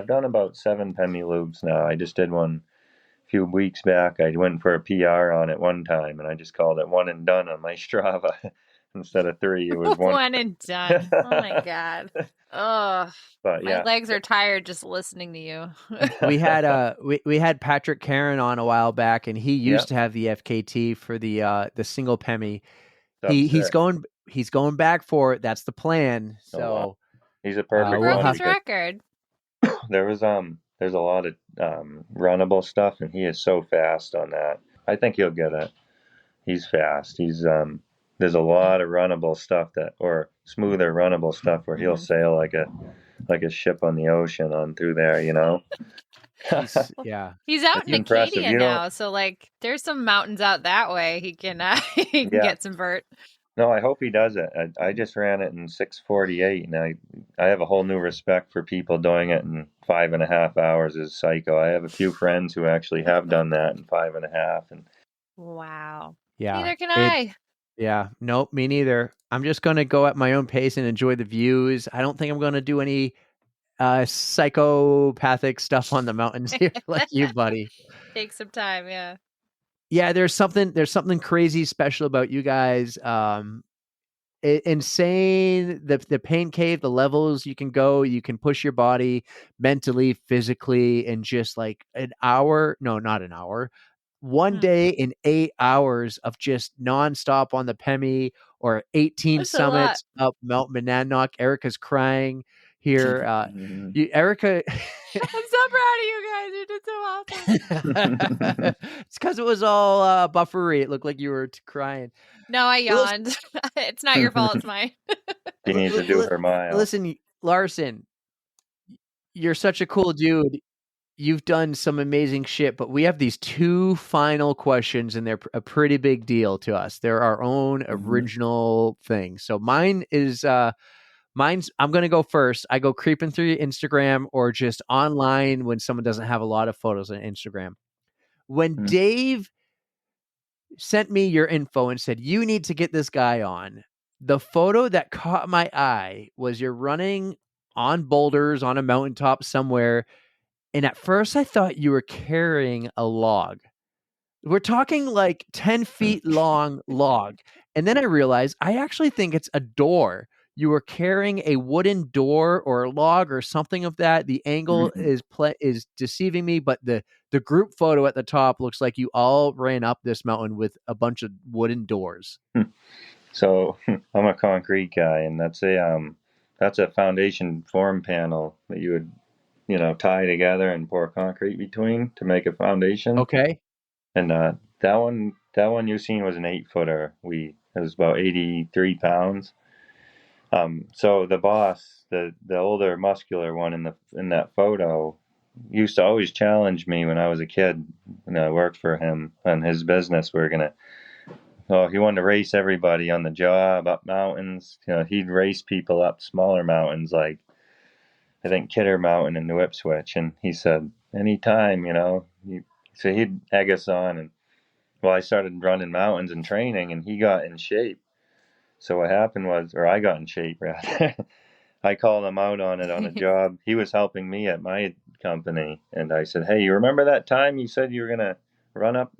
done about 7 Pemi loops now. I just did one a few weeks back. I went for a PR on it one time, and I just called it one and done on my Strava instead of 3. It was one. One and done. Oh my god. Oh, But my yeah, legs are tired just listening to you. We had we had Patrick Karen on a while back, and he used Yep. to have the FKT for the single Pemi. Sub He's 6. going back for it. That's the plan. Oh, wow. So He's a Who perfect we'll broke one have his because record? there's a lot of runnable stuff, and he is so fast on that. I think he'll get it. he's fast. He's there's a lot of runnable stuff or smoother runnable stuff where he'll sail like a ship on the ocean on through there, you know. Yeah. He's out It's in impressive. Acadia You know, now, so like there's some mountains out that way he can he can yeah. get some vert. No, I hope he does it. I just ran it in 6:48, and I have a whole new respect for people doing it in 5.5 hours as psycho. I have a few friends who actually have done that in 5.5, and Wow. Yeah. Neither can I. Yeah. Nope, me neither. I'm just going to go at my own pace and enjoy the views. I don't think I'm going to do any psychopathic stuff on the mountains here like you, buddy. Take some time, yeah. Yeah, there's something crazy special about you guys. Insane, the pain cave, the levels you can go, you can push your body mentally, physically in just like an hour. No, not an hour. One day in 8 hours of just nonstop on the Pemi, or 18 That's a lot. summits up Mount Monadnock. Erica's crying here. Erica, I'm so proud of you guys. You did so awesome. it's because it was all buffery. It looked like you were crying. No, I yawned. It's not your fault, it's mine. she needs to do her mile. Listen, Larsen, you're such a cool dude. You've done some amazing shit, but we have these two final questions, and they're a pretty big deal to us. They're our own original thing. So mine's I'm going to go first. I go creeping through your Instagram or just online when someone doesn't have a lot of photos on Instagram. When Dave sent me your info and said, you need to get this guy on, the photo that caught my eye was you're running on boulders on a mountaintop somewhere. And at first I thought you were carrying a log. We're talking like 10 feet long log. And then I realized I actually think it's a door. You were carrying a wooden door or a log or something of that. The angle is deceiving me, but the group photo at the top looks like you all ran up this mountain with a bunch of wooden doors. So I'm a concrete guy, and that's a foundation form panel that you would tie together and pour concrete between to make a foundation. Okay. And that one you seen was an 8-footer. It was about 83 pounds. So the boss, the older muscular one in that photo, used to always challenge me when I was a kid. When I worked for him on his business, he wanted to race everybody on the job up mountains. He'd race people up smaller mountains like I think Kidder Mountain in New Ipswich, and he said anytime, so he'd egg us on, and I started running mountains and training, and he got in shape. So what happened was, or I got in shape rather. I called him out on it on a job. He was helping me at my company, and I said, "Hey, you remember that time you said you were gonna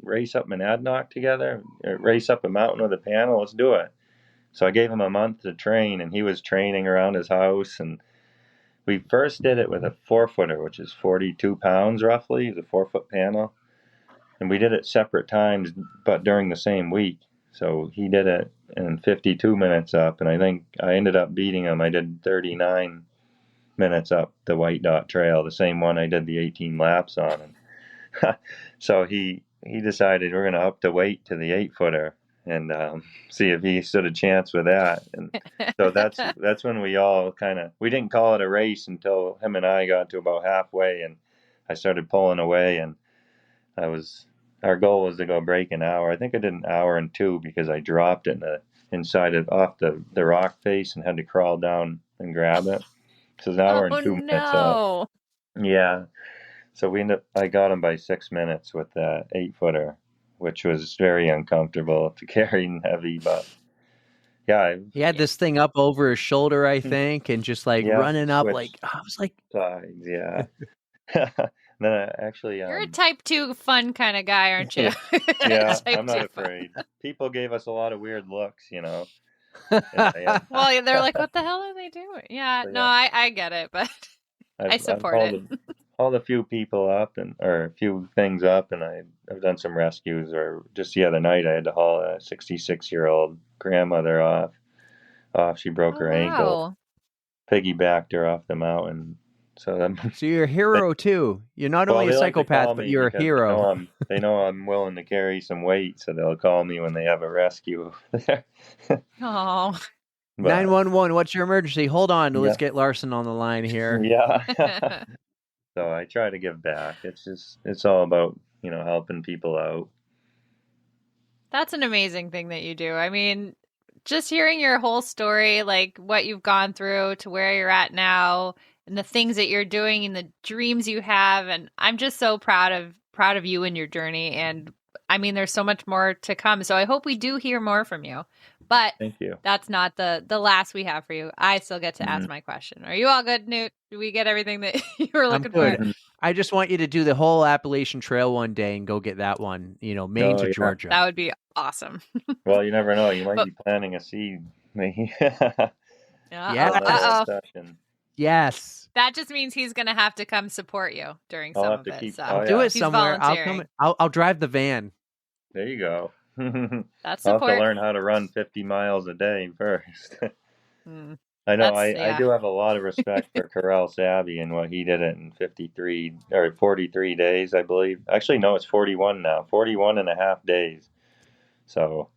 race up Monadnock together, race up a mountain with a panel? Let's do it." So I gave him a month to train, and he was training around his house, and we first did it with a 4-footer, which is 42 pounds roughly, the 4-foot panel, and we did it separate times, but during the same week. So he did it in 52 minutes up, and I think I ended up beating him. I did 39 minutes up the White Dot Trail, the same one I did the 18 laps on. And so he decided we're going to up the weight to the 8-footer and see if he stood a chance with that. And so that's when we all we didn't call it a race until him and I got to about halfway, and I started pulling away, and our goal was to go break an hour. I think I did an hour and 2 because I dropped it off the rock face and had to crawl down and grab it. So it's an hour and 2 minutes up. Yeah. So I got him by 6 minutes with that 8-footer, which was very uncomfortable to carry and heavy, but yeah. He had this thing up over his shoulder, I think, and just running up I was like sides, yeah. Then I actually You're a type 2 fun kind of guy, aren't you? Yeah, I'm not afraid. People gave us a lot of weird looks, Well, they're like, what the hell are they doing? Yeah, no, I get it, but I support it. Called a few people up or a few things up, and I've done some rescues. Or just the other night, I had to haul a 66-year-old grandmother off. She broke her ankle. Piggybacked her off the mountain. So So you're a hero too. You're not well, only a they like to call psychopath, but me you're a because hero. they know I'm willing to carry some weight, so they'll call me when they have a rescue over there. Oh. But 911, what's your emergency? Hold on, yeah, let's get Larsen on the line here. yeah. So I try to give back. It's all about, helping people out. That's an amazing thing that you do. I mean, just hearing your whole story, like what you've gone through to where you're at now and the things that you're doing and the dreams you have, and I'm just so proud of you and your journey, and I mean there's so much more to come. So I hope we do hear more from you. But Thank you. that's not the last we have for you. I still get to ask Mhm. my question. Are you all good, Newt? Did we get everything that you were I'm looking for? good. I just want you to do the whole Appalachian Trail one day and go get that one, Maine Oh to yeah. Georgia. That would be awesome. Well, you never know. You might But be planting a seed. Maybe. Yes. uh-oh. Session. Yes. That just means he's going to have to come support you during I'll some have of to it. keep. So Oh Do yeah. it he's somewhere. I'll come. volunteering. I'll drive the van. There you go. That's I'll have to support. learn how to run 50 miles a day first. Mm, I know. that's I do have a lot of respect for Carell Savvy and what he did it in 53 or 43 days, I believe. Actually, no, it's 41 now. 41 and a half days. So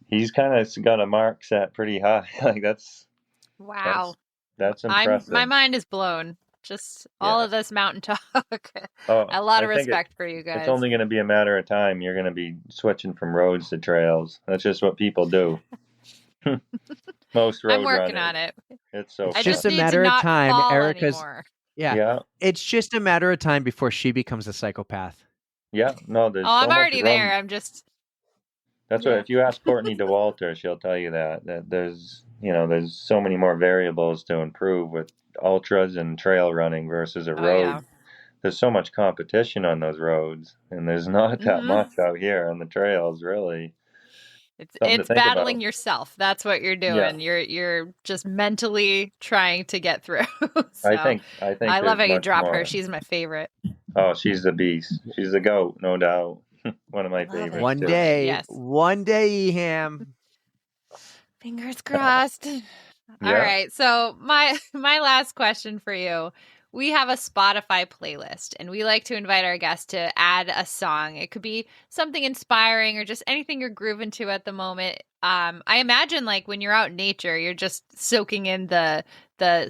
he's kind of got a mark set pretty high. Like Wow. that's My impressive. mind is blown. Just all Yeah. of this mountain talk. Oh, A lot I of think respect for you it's guys. only going to be a matter of time. You're going to be switching from roads to trails. That's just what people do. Most I'm road working runners. on it. It's so It's I fun. just just a need to matter of not time. fall Erica's. anymore. Yeah. Yeah. It's just a matter of time before she becomes a psychopath. Yeah. No, there's Oh, so I'm much already room. there. I'm just That's yeah. what if you ask Courtney DeWalter, she'll tell you that there's so many more variables to improve with ultras and trail running versus a Oh road. yeah. There's so much competition on those roads, and there's not that hmm much out here on the trails, really. Something to It's think battling about. yourself. That's what you're Yeah, doing. You're just mentally trying to get through. I So think I think I love there's how you much drop her. more. She's my favorite. Oh, she's the beast. She's the goat, no doubt. One of my Love favorites it. One too. Love it. day, Yes. Eham. Fingers crossed. All Yeah. right. So my last question for you. We have a Spotify playlist and we like to invite our guests to add a song. It could be something inspiring or just anything you're grooving to at the moment. I imagine like when you're out in nature, you're just soaking in the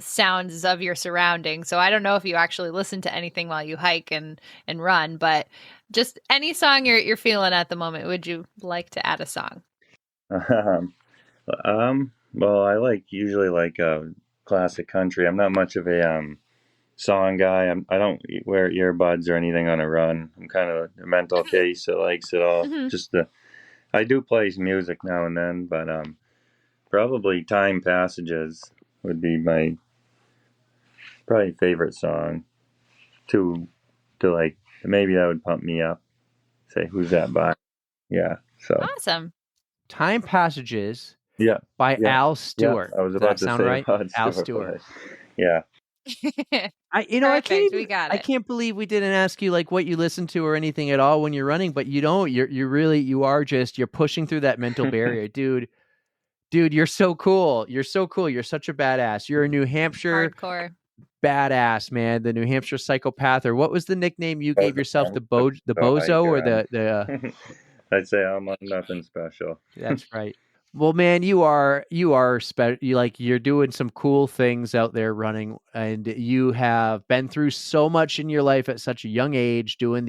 sounds of your surroundings. So I don't know if you actually listen to anything while you hike and run, but just any song you're feeling at the moment. Would you like to add a song? Well, I usually like classic country. I'm not much of a song guy. I don't wear earbuds or anything on a run. I'm kind of a mental case that likes it all. Mhm. I do play music now and then, but probably Time Passages would be my probably favorite song. To like maybe that would pump me up. Say who's that by? Yeah. So Awesome. Time Passages yeah, by yeah, Al yeah. Stewart. I was Does about that to sound say right? Rod Al Stewart, Stewart. but yeah. I Perfect. We got I it. can't believe we didn't ask you like what you listen to or anything at all when you're running, but you don't. You're pushing through that mental barrier, dude. Dude, you're so cool. You're so cool. You're such a badass. You're a New Hampshire Hardcore. badass, man. The New Hampshire psychopath, or what was the nickname you gave yourself? The So bozo, or hiker. the I'd say I'm nothing special. That's right. Well, man, you are you're doing some cool things out there running, and you have been through so much in your life at such a young age, doing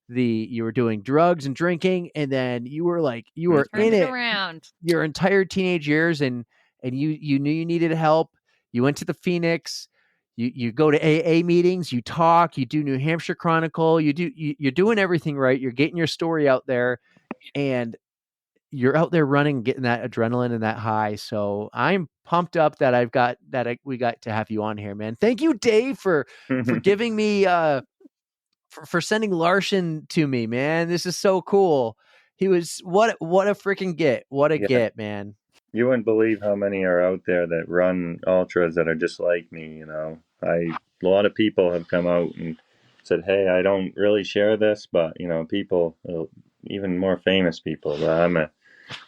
you were doing drugs and drinking, and then you were Turned in it it around. your entire teenage years, and you knew you needed help. You went to the Phoenix. You go to AA meetings. You talk. You do New Hampshire Chronicle. You're doing everything right. You're getting your story out there, and you're out there running, getting that adrenaline and that high. So I'm pumped up that we got to have you on here, man. Thank you, Dave, for giving me for sending Larsen to me, man. This is so cool. He was what a freaking get. What a Yeah, get, man. you wouldn't believe how many are out there that run ultras that are just like me. A lot of people have come out and said, "Hey, I don't really share this, but people, even more famous people, that I'm a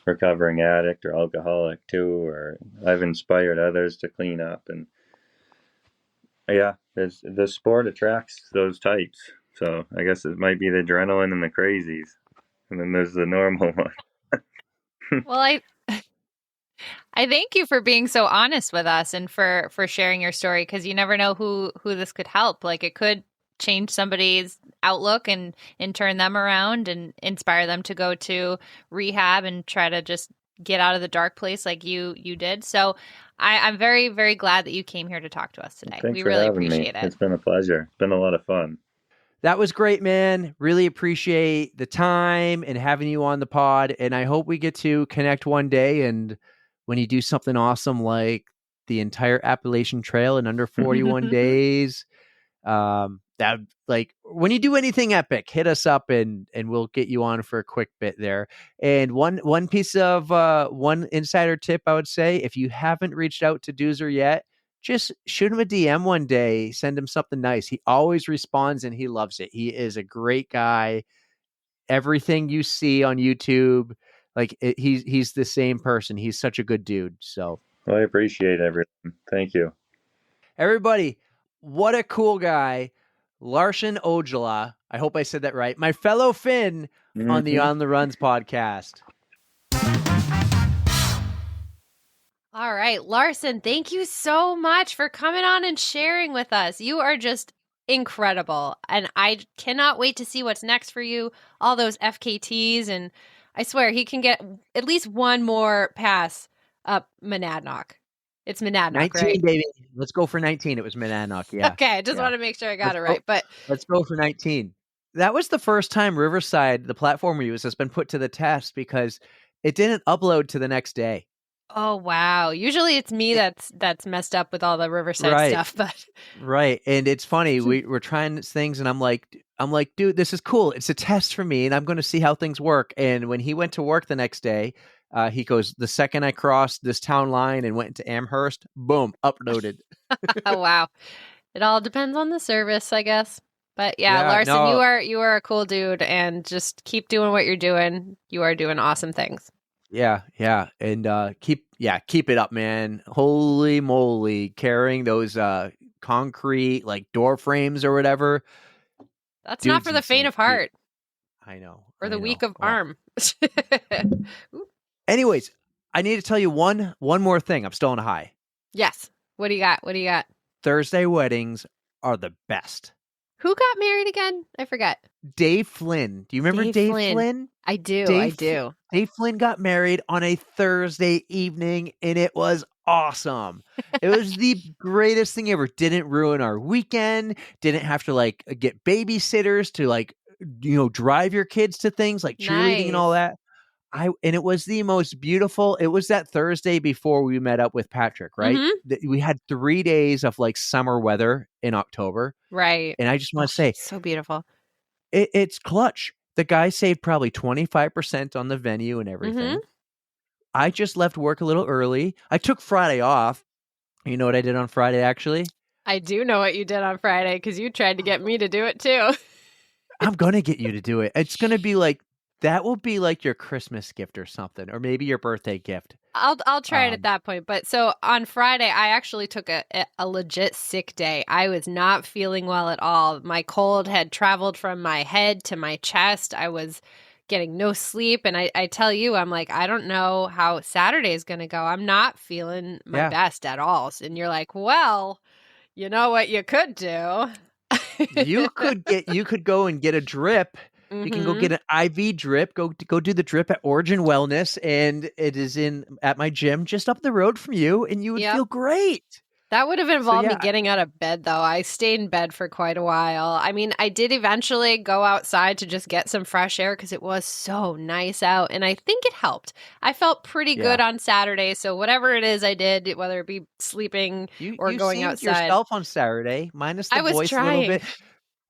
recovering addict or alcoholic too, or I've inspired others to clean up." And Yeah, the sport attracts those types. So I guess it might be the adrenaline and the crazies, and then there's the normal one. Well, I thank you for being so honest with us and for sharing your story, because you never know who this could help. Like, it could change somebody's outlook and turn them around and inspire them to go to rehab and try to just get out of the dark place like you did. So I'm very, very glad that you came here to talk to us today. Thanks We for really having me. appreciate it. It's been a pleasure. It's been a lot of fun. That was great, man. Really appreciate the time and having you on the pod. And I hope we get to connect one day. And when you do something awesome like the entire Appalachian Trail in under 41 days, that, like, when you do anything epic, hit us up and we'll get you on for a quick bit there. And one piece of one insider tip I would say, if you haven't reached out to Doozer yet, just shoot him a DM one day, send him something nice. He always responds and he loves it. He is a great guy. Everything you see on YouTube, like, he's the same person. He's such a good dude. So, well, I appreciate everything. Thank you. Everybody, what a cool guy. Larsen Ojala. I hope I said that right. My fellow Finn on the On the Runs podcast. All right, Larsen, thank you so much for coming on and sharing with us. You are just incredible, and I cannot wait to see what's next for you, all those FKTs, and I swear he can get at least one more pass up Monadnock. It's Monadnock, 19, right? baby. Let's go for 19. It was Monadnock, yeah. Okay, I just Yeah. want to make sure I got Let's it right. But let's go for 19. That was the first time Riverside, the platform we use, has been put to the test because it didn't upload to the next day. oh wow, usually it's me that's messed up with all the Riverside Right. stuff, but Right. And it's funny, we're trying things and I'm like, dude, this is cool. It's a test for me and I'm going to see how things work. And when he went to work the next day, he goes, the second I crossed this town line and went to Amherst, boom, uploaded. oh wow. It all depends on the service, I guess. But yeah, Yeah, Larsen, no. you are a cool dude, and just keep doing what you're doing. You are doing awesome things. Yeah. And keep it up, man. Holy moly, carrying those concrete like door frames or whatever. That's not Dude's for the faint insane. of heart I know. or the weak of Oh. arm. Anyways, I need to tell you one more thing. I'm still on a high. Yes. What do you got? What do you got? Thursday weddings are the best. Who got married again? I forget. Dave Flynn. Do you remember Dave Flynn? I do. I do. Dave Flynn got married on a Thursday evening, and it was awesome. It was the greatest thing ever. Didn't ruin our weekend. Didn't have to like get babysitters to like, drive your kids to things like cheerleading and all that. And it was the most beautiful. It was that Thursday before we met up with Patrick, right? Mhm. We had 3 days of like summer weather in October. Right. And I just want to say, so beautiful. it's clutch. The guy saved probably 25% on the venue and everything. I just left work a little early. I took Friday off. You know what I did on Friday, actually? I do know what you did on Friday because you tried to get me to do it too. I'm going to get you to do it. It's going to be like, that will be like your Christmas gift or something, or maybe your birthday gift. I'll try it at that point. But so on Friday, I actually took a legit sick day. I was not feeling well at all. My cold had traveled from my head to my chest. I was getting no sleep. And I tell you, I'm like, I don't know how Saturday is going to go. I'm not feeling my best at all. And you're like, well, you know what you could do? You could go and get a drip. You can go get an IV drip. Go do the drip at Origin Wellness, and it is at my gym just up the road from you, and you would feel great. That would have involved me getting out of bed, though. I stayed in bed for quite a while. I mean, I did eventually go outside to just get some fresh air because it was so nice out, and I think it helped. I felt pretty good on Saturday, so whatever it is I did, whether it be sleeping or going outside. Yourself on Saturday, minus the I was voice trying. a little bit.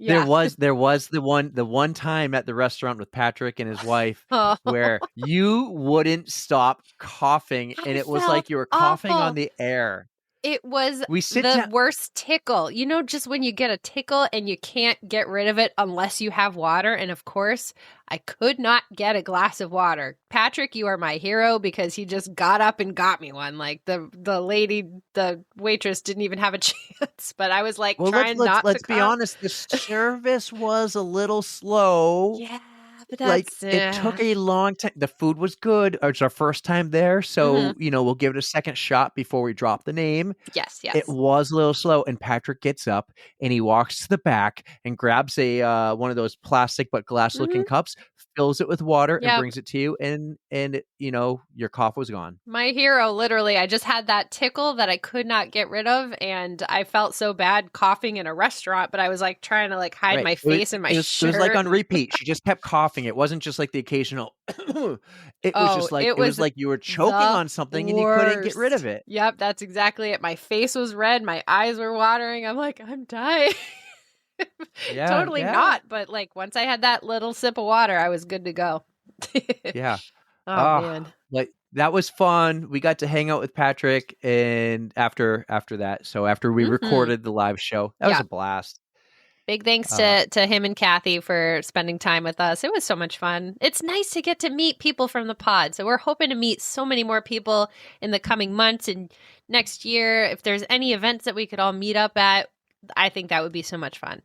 Yeah. There was the one time at the restaurant with Patrick and his wife where you wouldn't stop coughing, and it was like you were coughing on the air. It was We sit the down. worst tickle. You know, just when you get a tickle and you can't get rid of it unless you have water. And of course, I could not get a glass of water. Patrick, you are my hero because he just got up and got me one. Like the waitress didn't even have a chance. But I was like Well, trying let's not to be cough. honest. The service was a little slow. Yeah, but Like that's it took a long time. The food was good. It's our first time there, so we'll give it a second shot before we drop the name. yes. It was a little slow, and Patrick gets up and he walks to the back and grabs a one of those plastic but glass looking cups, fills it with water, and Yep. brings it to you. And your cough was gone. My hero, literally. I just had that tickle that I could not get rid of, and I felt so bad coughing in a restaurant, but I was like trying to like hide Right. my face in my shirt. It was like on repeat. She just kept coughing. It wasn't just like the occasional. It was just like it was like you were choking on something and you couldn't get rid of it. Yep, that's exactly it. My face was red. My eyes were watering. I'm like, I'm dying. Yeah, totally not. But like once I had that little sip of water, I was good to go. Yeah. Oh man. Like that was fun. We got to hang out with Patrick, and after that, so after we recorded the live show, that was a blast. Big thanks to him and Kathy for spending time with us. It was so much fun. It's nice to get to meet people from the pod. So we're hoping to meet so many more people in the coming months and next year. If there's any events that we could all meet up at, I think that would be so much fun.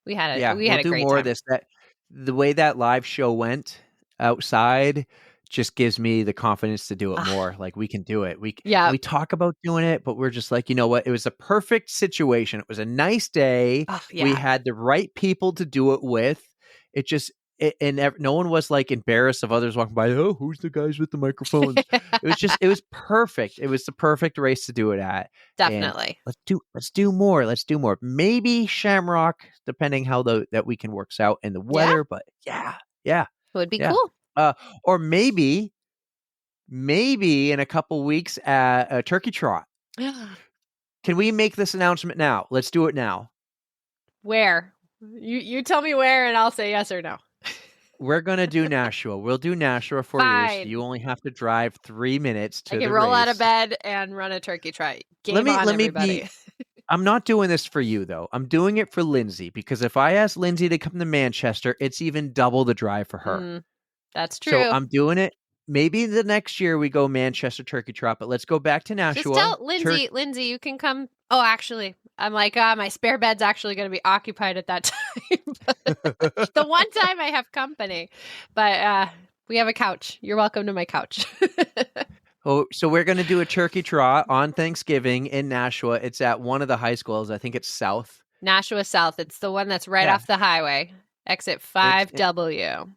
We had a we'll do great more time. of this. That the way that live show went outside just gives me the confidence to do it more. Like we can do it. We talk about doing it, but we're just like, you know what? It was a perfect situation. It was a nice day. We had the right people to do it with. It just no one was like embarrassed of others walking by. Oh, who's the guys with the microphones? It was perfect. It was the perfect race to do it at. Definitely. And let's do more. Let's do more. Maybe Shamrock, depending how that weekend works out and the weather. But yeah. It would be cool. Or maybe in a couple weeks at a turkey trot. Can we make this announcement now? Let's do it now. Where? You tell me where and I'll say yes or no. We're going to do Nashua. We'll do Nashua for you. So you only have to drive 3 minutes to the race. I can roll out of bed and run a turkey trot. Game on, everybody. I'm not doing this for you, though. I'm doing it for Lindsay, because if I ask Lindsay to come to Manchester, it's even double the drive for her. That's true. So I'm doing it. Maybe the next year we go Manchester turkey trot, but let's go back to Nashua. Just tell Lindsay, you can come. Oh, actually, I'm like, my spare bed's actually going to be occupied at that time. The one time I have company, but we have a couch. You're welcome to my couch. So we're going to do a turkey trot on Thanksgiving in Nashua. It's at one of the high schools. I think it's South. Nashua South. It's the one that's right off the highway. Exit 5W.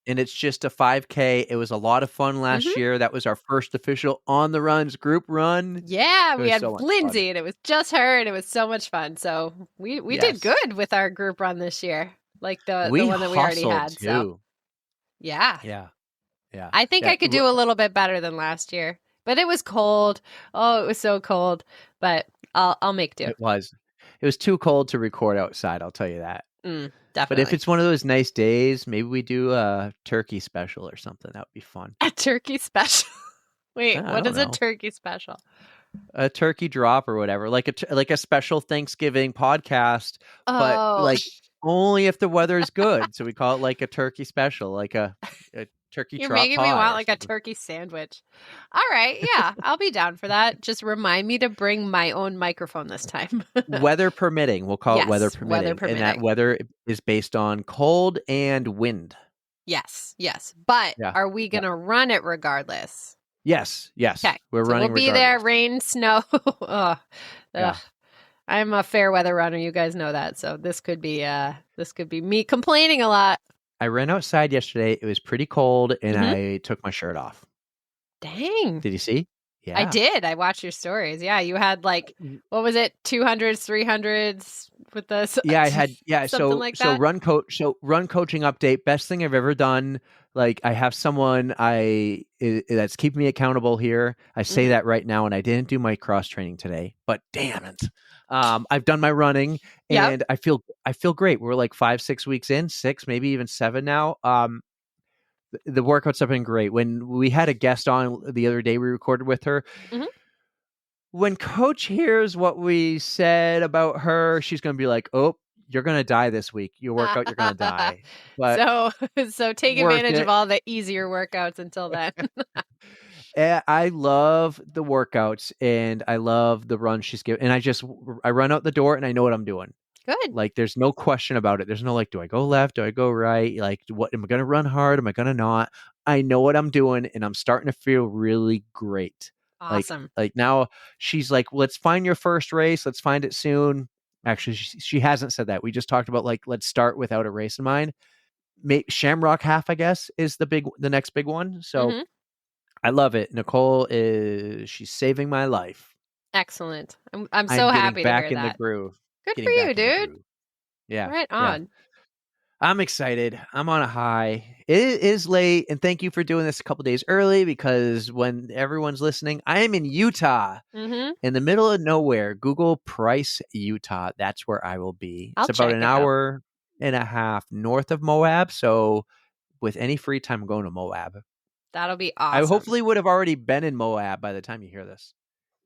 And it's just a 5K. It was a lot of fun last year. That was our first official On the Runs group run. Yeah, we had Lindsay, and it was just her, and it was so much fun. So we did good with our group run this year, like the one that we already had. Too. So yeah. I think I could do a little bit better than last year, but it was cold. Oh, it was so cold. But I'll make do. It was too cold to record outside. I'll tell you that. Definitely. But if it's one of those nice days, maybe we do a turkey special or something. That would be fun. A turkey special? Wait, what is a turkey special? A turkey drop or whatever, like a special Thanksgiving podcast, but like only if the weather is good. So we call it like a turkey special, like a turkey. You're making me want like a turkey sandwich. All right, yeah, I'll be down for that. Just remind me to bring my own microphone this time. Weather permitting, we'll call it weather permitting. Weather permitting. And that weather is based on cold and wind. Yes. But are we going to run it regardless? Yes. Okay. We're running. We'll be there, rain, snow. I'm a fair weather runner. You guys know that. So this could be me complaining a lot. I ran outside yesterday. It was pretty cold, and I took my shirt off. Dang. Did you see? Yeah. I did. I watched your stories. Yeah, you had like, what was it, 200s, 300s with the I had something like that. So run coaching update. Best thing I've ever done. Like I have someone that's keeping me accountable here. I say that right now, and I didn't do my cross training today, but damn it. I've done my running, and I feel great. We're like 5-6 weeks in, 6, maybe even 7 now. The workouts have been great. When we had a guest on the other day, we recorded with her. when Coach hears what we said about her, she's going to be like, "Oh, you're going to die this week. You work out, you're going to die." But So take worth advantage of it. all the easier workouts until then. I love the workouts and I love the run she's giving. And I run out the door and I know what I'm doing. Good. Like, there's no question about it. There's no like, do I go left? Do I go right? Like, what am I going to run hard? Am I going to not? I know what I'm doing and I'm starting to feel really great. Awesome. Like now she's like, let's find your first race. Let's find it soon. Actually, she hasn't said that. We just talked about like, let's start without a race in mind. Shamrock Half, I guess, is the next big one. So Mhm. I love it. Nicole she's saving my life. Excellent. I'm I'm so getting happy to back hear in the that. groove. Good for Getting back you, in the dude. groove. Yeah. Right Yeah. on. I'm excited. I'm on a high. It is late, and thank you for doing this a couple days early because when everyone's listening, I am in Utah, Mhm. in the middle of nowhere. Google Price, Utah. That's where I will be. I'll It's about check an it out. hour and a half north of Moab. So, with any free time, I'm going to Moab. That'll be I awesome. hopefully would have already been in Moab by the time you hear this.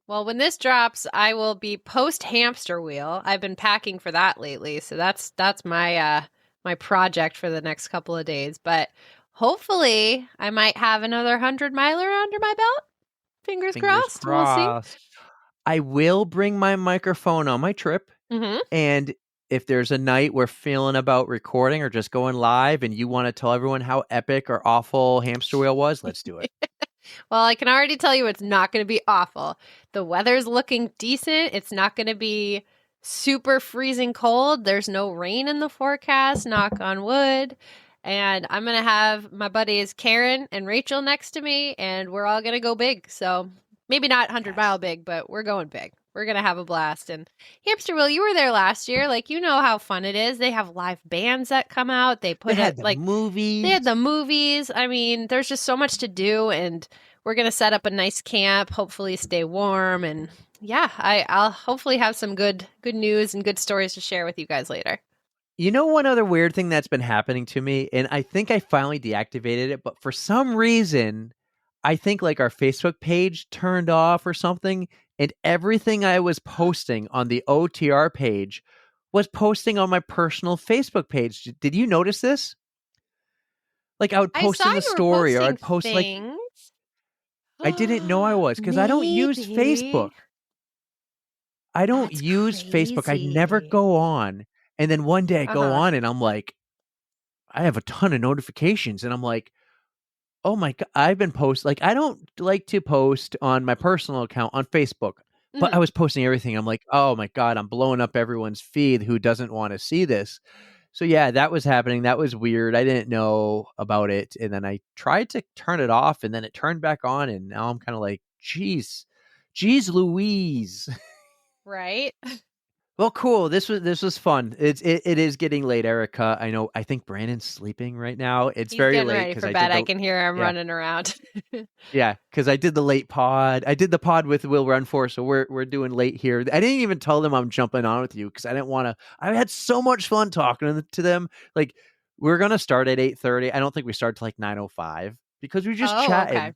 Well, when this drops, I will be post hamster wheel. I've been packing for that lately, so that's my my project for the next couple of days. But hopefully, I might have another 100-miler under my belt. Fingers crossed. We'll see. I will bring my microphone on my trip. Mm-hmm. And if there's a night we're feeling about recording or just going live and you want to tell everyone how epic or awful Hamster Wheel was, let's do it. Well, I can already tell you it's not going to be awful. The weather's looking decent. It's not going to be super freezing cold. There's no rain in the forecast, knock on wood. And I'm going to have my buddies Karen and Rachel next to me, and we're all going to go big. So maybe not 100-mile big, but we're going big. We're going to have a blast. And Hamster Wheel, you were there last year. Like, you know how fun it is. They have live bands that come out. They had the movies. They had the movies. I mean, there's just so much to do, and we're going to set up a nice camp, hopefully stay warm. And yeah, I'll hopefully have some good news and good stories to share with you guys later. You know, one other weird thing that's been happening to me, and I think I finally deactivated it, but for some reason, I think like our Facebook page turned off or something, and everything I was posting on the OTR page was posting on my personal Facebook page. Did you notice this? Like, I would post I saw in the you were story, or posting I'd post things. I didn't know I was because I don't use Facebook. I don't That's use Facebook. I never crazy. go on. And then one day I go on and I'm like, I have a ton of notifications. And I'm like, oh my God, I've been posting. Like, I don't like to post on my personal account on Facebook, but I was posting everything. I'm like, oh my God, I'm blowing up everyone's feed who doesn't want to see this. So yeah, that was happening. That was weird. I didn't know about it. And then I tried to turn it off and then it turned back on. And now I'm kind of like, geez Louise. Right? Well, cool. This was fun. It is getting late, Erika. I think Brandon's sleeping right now. It's He's very getting late ready because for bed. I can hear him yeah. running around. Yeah, because I did the late pod. I did the pod with Will Run For, so we're doing late here. I didn't even tell them I'm jumping on with you because I didn't want to. I had so much fun talking to them. Like, we're gonna start at 8:30. I don't think we start till like 9:05 because we're just chatting. Okay.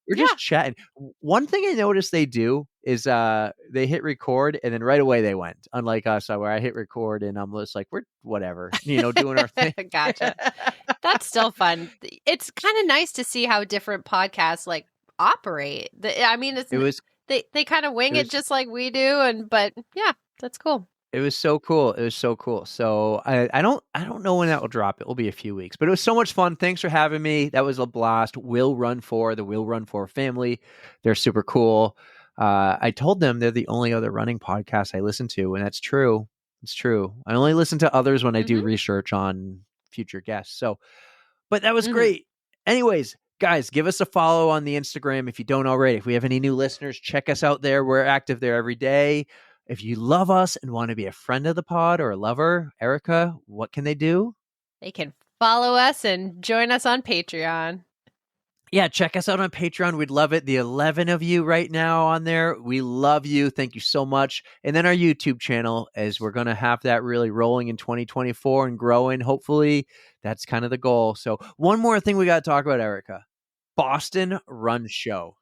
We're just chatting. One thing I noticed they do is they hit record and then right away they went. Unlike us, where I hit record and I'm just like, we're whatever, doing our thing. Gotcha. That's still fun. It's kind of nice to see how different podcasts like operate. I mean, they kind of wing it just like we do, but yeah, that's cool. It was so cool. It was so cool. So I don't know when that will drop. It will be a few weeks, but it was so much fun. Thanks for having me. That was a blast. Will Run For, the Will Run For family. They're super cool. I told them they're the only other running podcast I listen to, and that's true. It's true. I only listen to others when I do research on future guests. So, but that was great. Anyways, guys, give us a follow on the Instagram if you don't already. If we have any new listeners, check us out there. We're active there every day. If you love us and want to be a friend of the pod or a lover, Erika, what can they do? They can follow us and join us on Patreon. Yeah, check us out on Patreon. We'd love it. The 11 of you right now on there. We love you. Thank you so much. And then our YouTube channel, as we're going to have that really rolling in 2024 and growing. Hopefully, that's kind of the goal. So one more thing we got to talk about, Erika. Boston Run Show.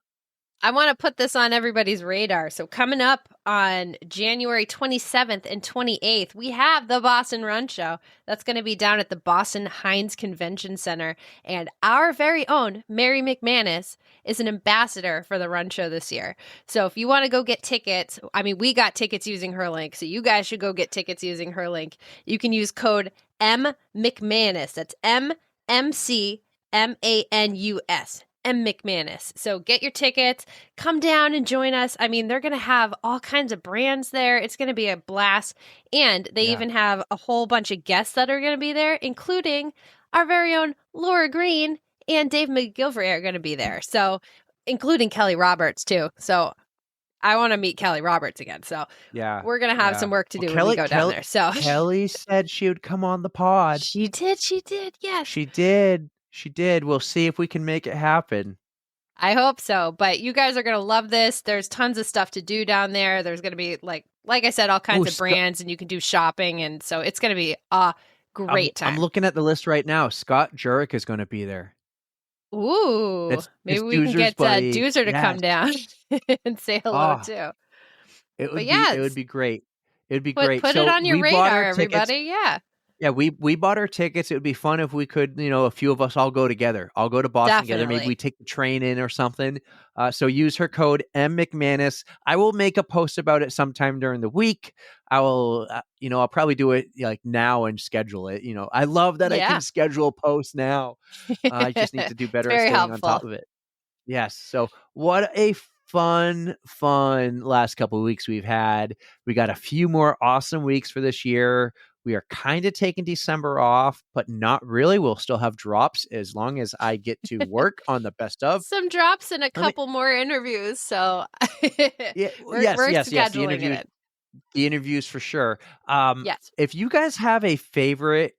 I want to put this on everybody's radar. So coming up on January 27th and 28th, we have the Boston Run Show. That's going to be down at the Boston Heinz Convention Center. And our very own Mary McManus is an ambassador for the Run Show this year. So if you want to go get tickets, I mean, we got tickets using her link. So you guys should go get tickets using her link. You can use code MMcManus. That's MMCMANUS. M. McManus. So get your tickets, come down and join us. I mean, they're going to have all kinds of brands there. It's going to be a blast. And they even have a whole bunch of guests that are going to be there, including our very own Laura Green and Dave McGilvray are going to be there. So, including Kelly Roberts too. So, I want to meet Kelly Roberts again. So, we're going to have some work to do when we go down there. So, Kelly said she would come on the pod. She did. Yes. She did. We'll see if we can make it happen. I hope so. But you guys are going to love this. There's tons of stuff to do down there. There's going to be, like I said, all kinds of brands, and you can do shopping. And so it's going to be a great time. I'm looking at the list right now. Scott Jurek is going to be there. Ooh. Maybe we can get Doozer to come down and say hello too. It would be great. It would be great. Put it on your radar, everybody. Yeah. Yeah, we bought our tickets. It would be fun if we could, a few of us all go together. I'll go to Boston together. Maybe we take the train in or something. So use her code MMcManus. I will make a post about it sometime during the week. I will, I'll probably do it like now and schedule it. I love that I can schedule posts now. I just need to do better at staying on top of it. Yes. So what a fun last couple of weeks we've had. We got a few more awesome weeks for this year. We are kind of taking December off, but not really. We'll still have drops as long as I get to work on the best of. Some drops and a couple more interviews. So we're scheduling it. The interviews for sure. Yes. If you guys have a favorite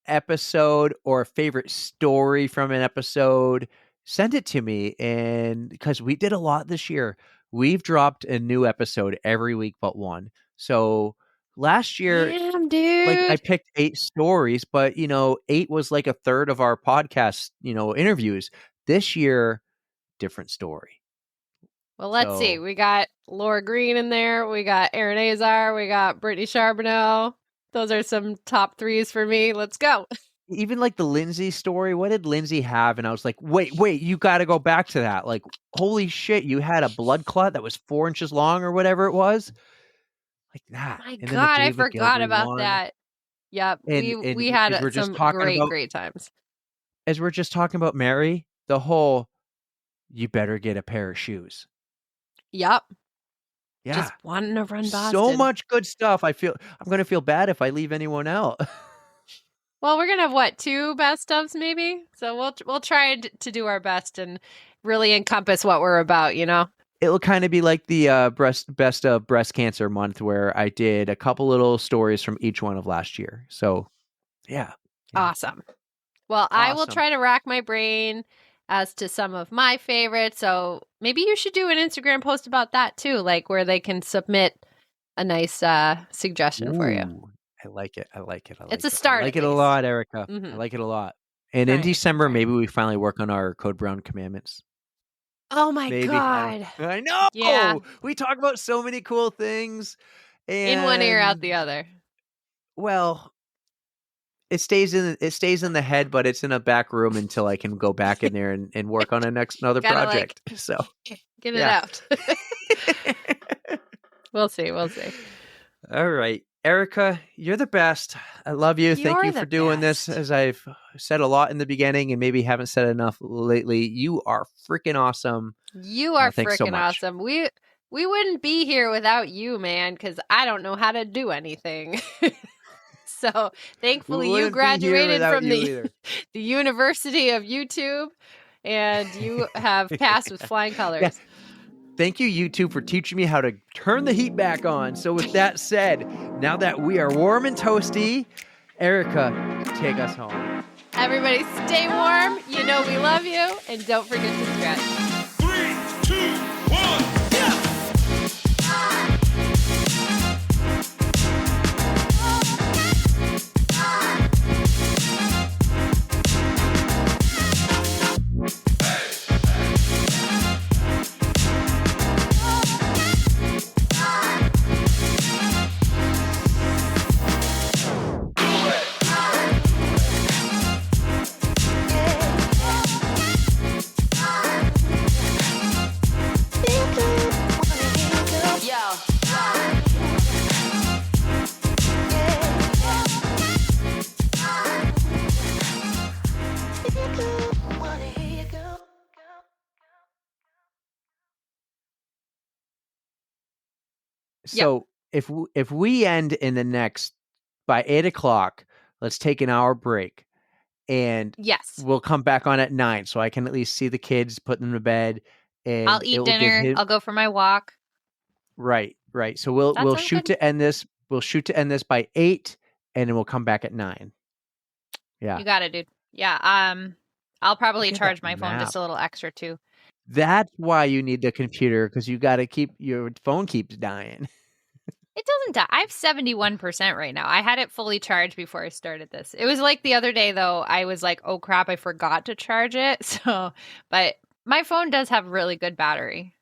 episode or a favorite story from an episode, send it to me. And because we did a lot this year, we've dropped a new episode every week but one. So last year, I picked 8 stories, but 8 was like a third of our podcast, interviews. This year, different story. Well, let's see. We got Laura Green in there. We got Aaron Azar. We got Brittany Charbonneau. Those are some top 3s for me. Let's go. Even like the Lindsay story. What did Lindsay have? And I was like, wait, you got to go back to that. Like, holy shit, you had a blood clot that was 4 inches long or whatever it was. Like that. My God, I forgot about that. Yep. We had some great times. As we're just talking about Mary, the whole, you better get a pair of shoes. Yep. Yeah. Just wanting to run Boston. So much good stuff. I'm going to feel bad if I leave anyone out. Well, we're going to have 2 best ofs maybe? So we'll try to do our best and really encompass what we're about, It'll kind of be like the best of breast cancer month, where I did a couple little stories from each one of last year. So, yeah. Awesome. Well, I will try to rack my brain as to some of my favorites. So maybe you should do an Instagram post about that too, like where they can submit a nice suggestion for you. I like it. It's a start. I like it a lot, Erika. I like it a lot. And in December, maybe we finally work on our Code Brown commandments. Oh my God. I know. Yeah. We talk about so many cool things. And, in one ear, out the other. Well, it stays in the head, but it's in a back room until I can go back in there and work on another project. So get it out. We'll see. All right. Erika, you're the best. I love you. Thank you for doing this. As I've said a lot in the beginning and maybe haven't said enough lately, you are freaking awesome. You are freaking awesome. We wouldn't be here without you, man, because I don't know how to do anything. So thankfully you graduated from the University of YouTube and you have passed with flying colors. Yes. Thank you, YouTube, for teaching me how to turn the heat back on. So with that said, now that we are warm and toasty, Erika, take us home. Everybody stay warm. You know we love you. And don't forget to stretch. 3, 2, 1. So if we end in the next by 8:00, let's take an hour break, and Yes. we'll come back on at 9, so I can at least see the kids, put them to bed, and I'll it eat will give dinner. him I'll go for my walk. right. So we'll That sounds shoot good. to end this. We'll shoot to end this by 8, and then we'll come back at 9. Yeah. You got it, dude. Yeah. I'll probably Look at charge that my phone just map. a little extra too. That's why you need the computer, because you got to keep your phone keeps dying. It doesn't die. I have 71% right now. I had it fully charged before I started this. It was like the other day though, I was like, oh crap, I forgot to charge it. So, but my phone does have really good battery.